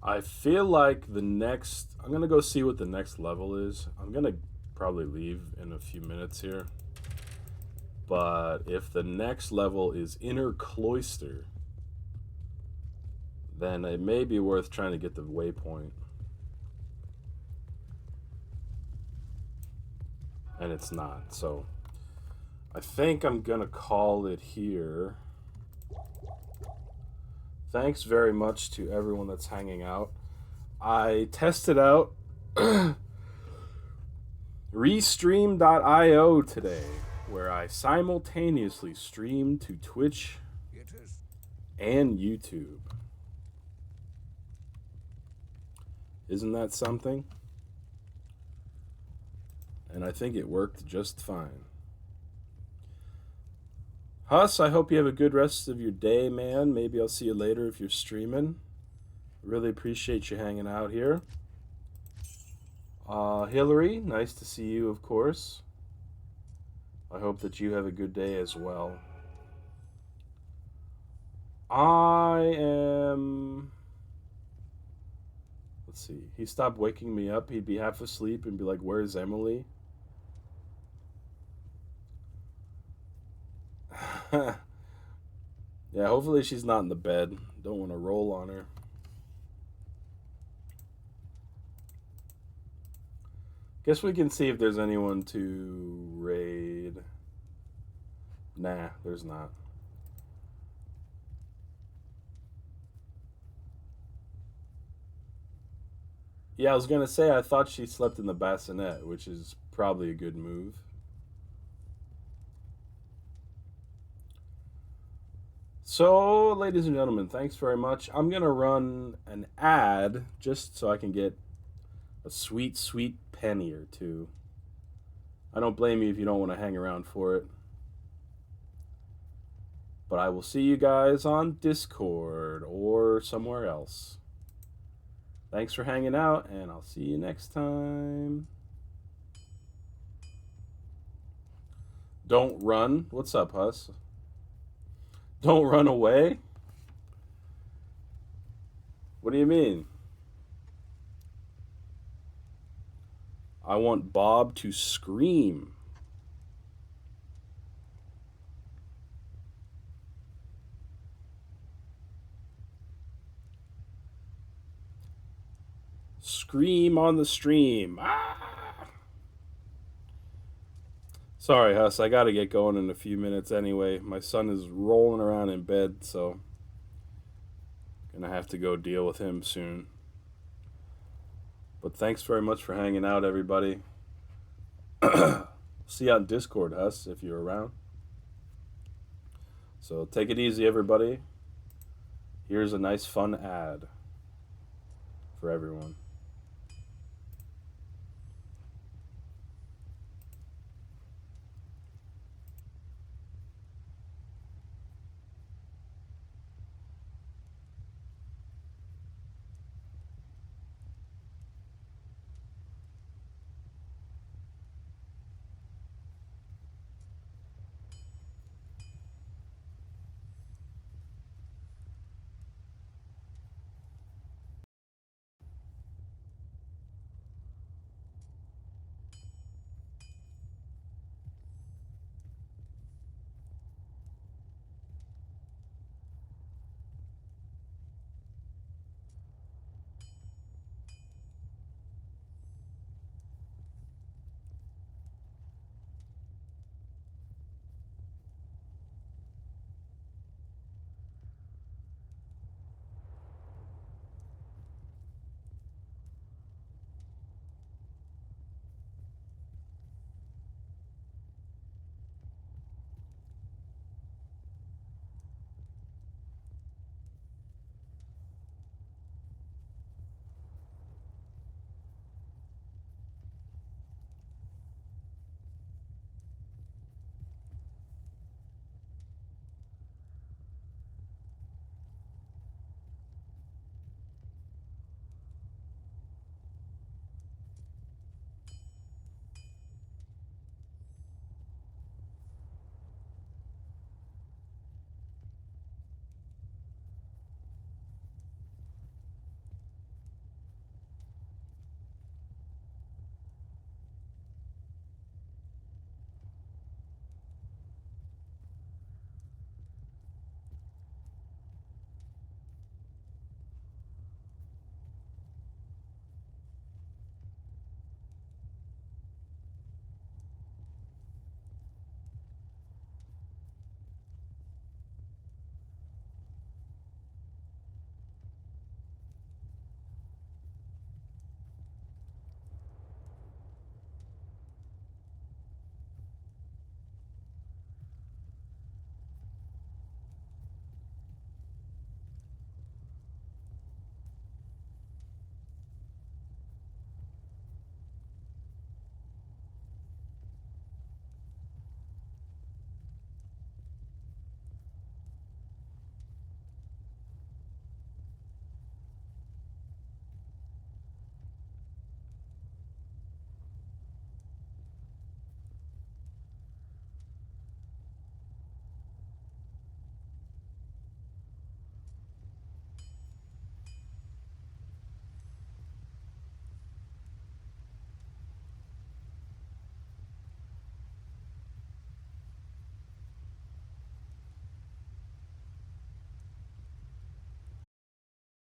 I feel like I'm going to go see what the next level is. I'm going to probably leave in a few minutes here. But if the next level is Inner Cloister, then it may be worth trying to get the waypoint. And it's not. So I think I'm going to call it here. Thanks very much to everyone that's hanging out. I tested out Restream.io today, where I simultaneously stream to Twitch and YouTube. Isn't that something? And I think it worked just fine. Huss, I hope you have a good rest of your day, man. Maybe I'll see you later if you're streaming. Really appreciate you hanging out here. Hillary, nice to see you, of course. I hope that you have a good day as well. Let's see. He stopped waking me up. He'd be half asleep and be like, "Where's Emily?" Yeah, hopefully she's not in the bed. Don't want to roll on her. Guess we can see if there's anyone to raid. Nah, there's not. Yeah, I was gonna say I thought she slept in the bassinet, which is probably a good move. So, ladies and gentlemen, thanks very much. I'm going to run an ad just so I can get a sweet, sweet penny or two. I don't blame you if you don't want to hang around for it. But I will see you guys on Discord or somewhere else. Thanks for hanging out, and I'll see you next time. Don't run. What's up, Huss? Don't run away? What do you mean? I want Bob to scream. Scream on the stream. Ah! Sorry, Huss. I gotta get going in a few minutes anyway. My son is rolling around in bed, so gonna have to go deal with him soon. But thanks very much for hanging out, everybody. See you on Discord, Huss, if you're around. So take it easy, everybody. Here's a nice, fun ad for everyone.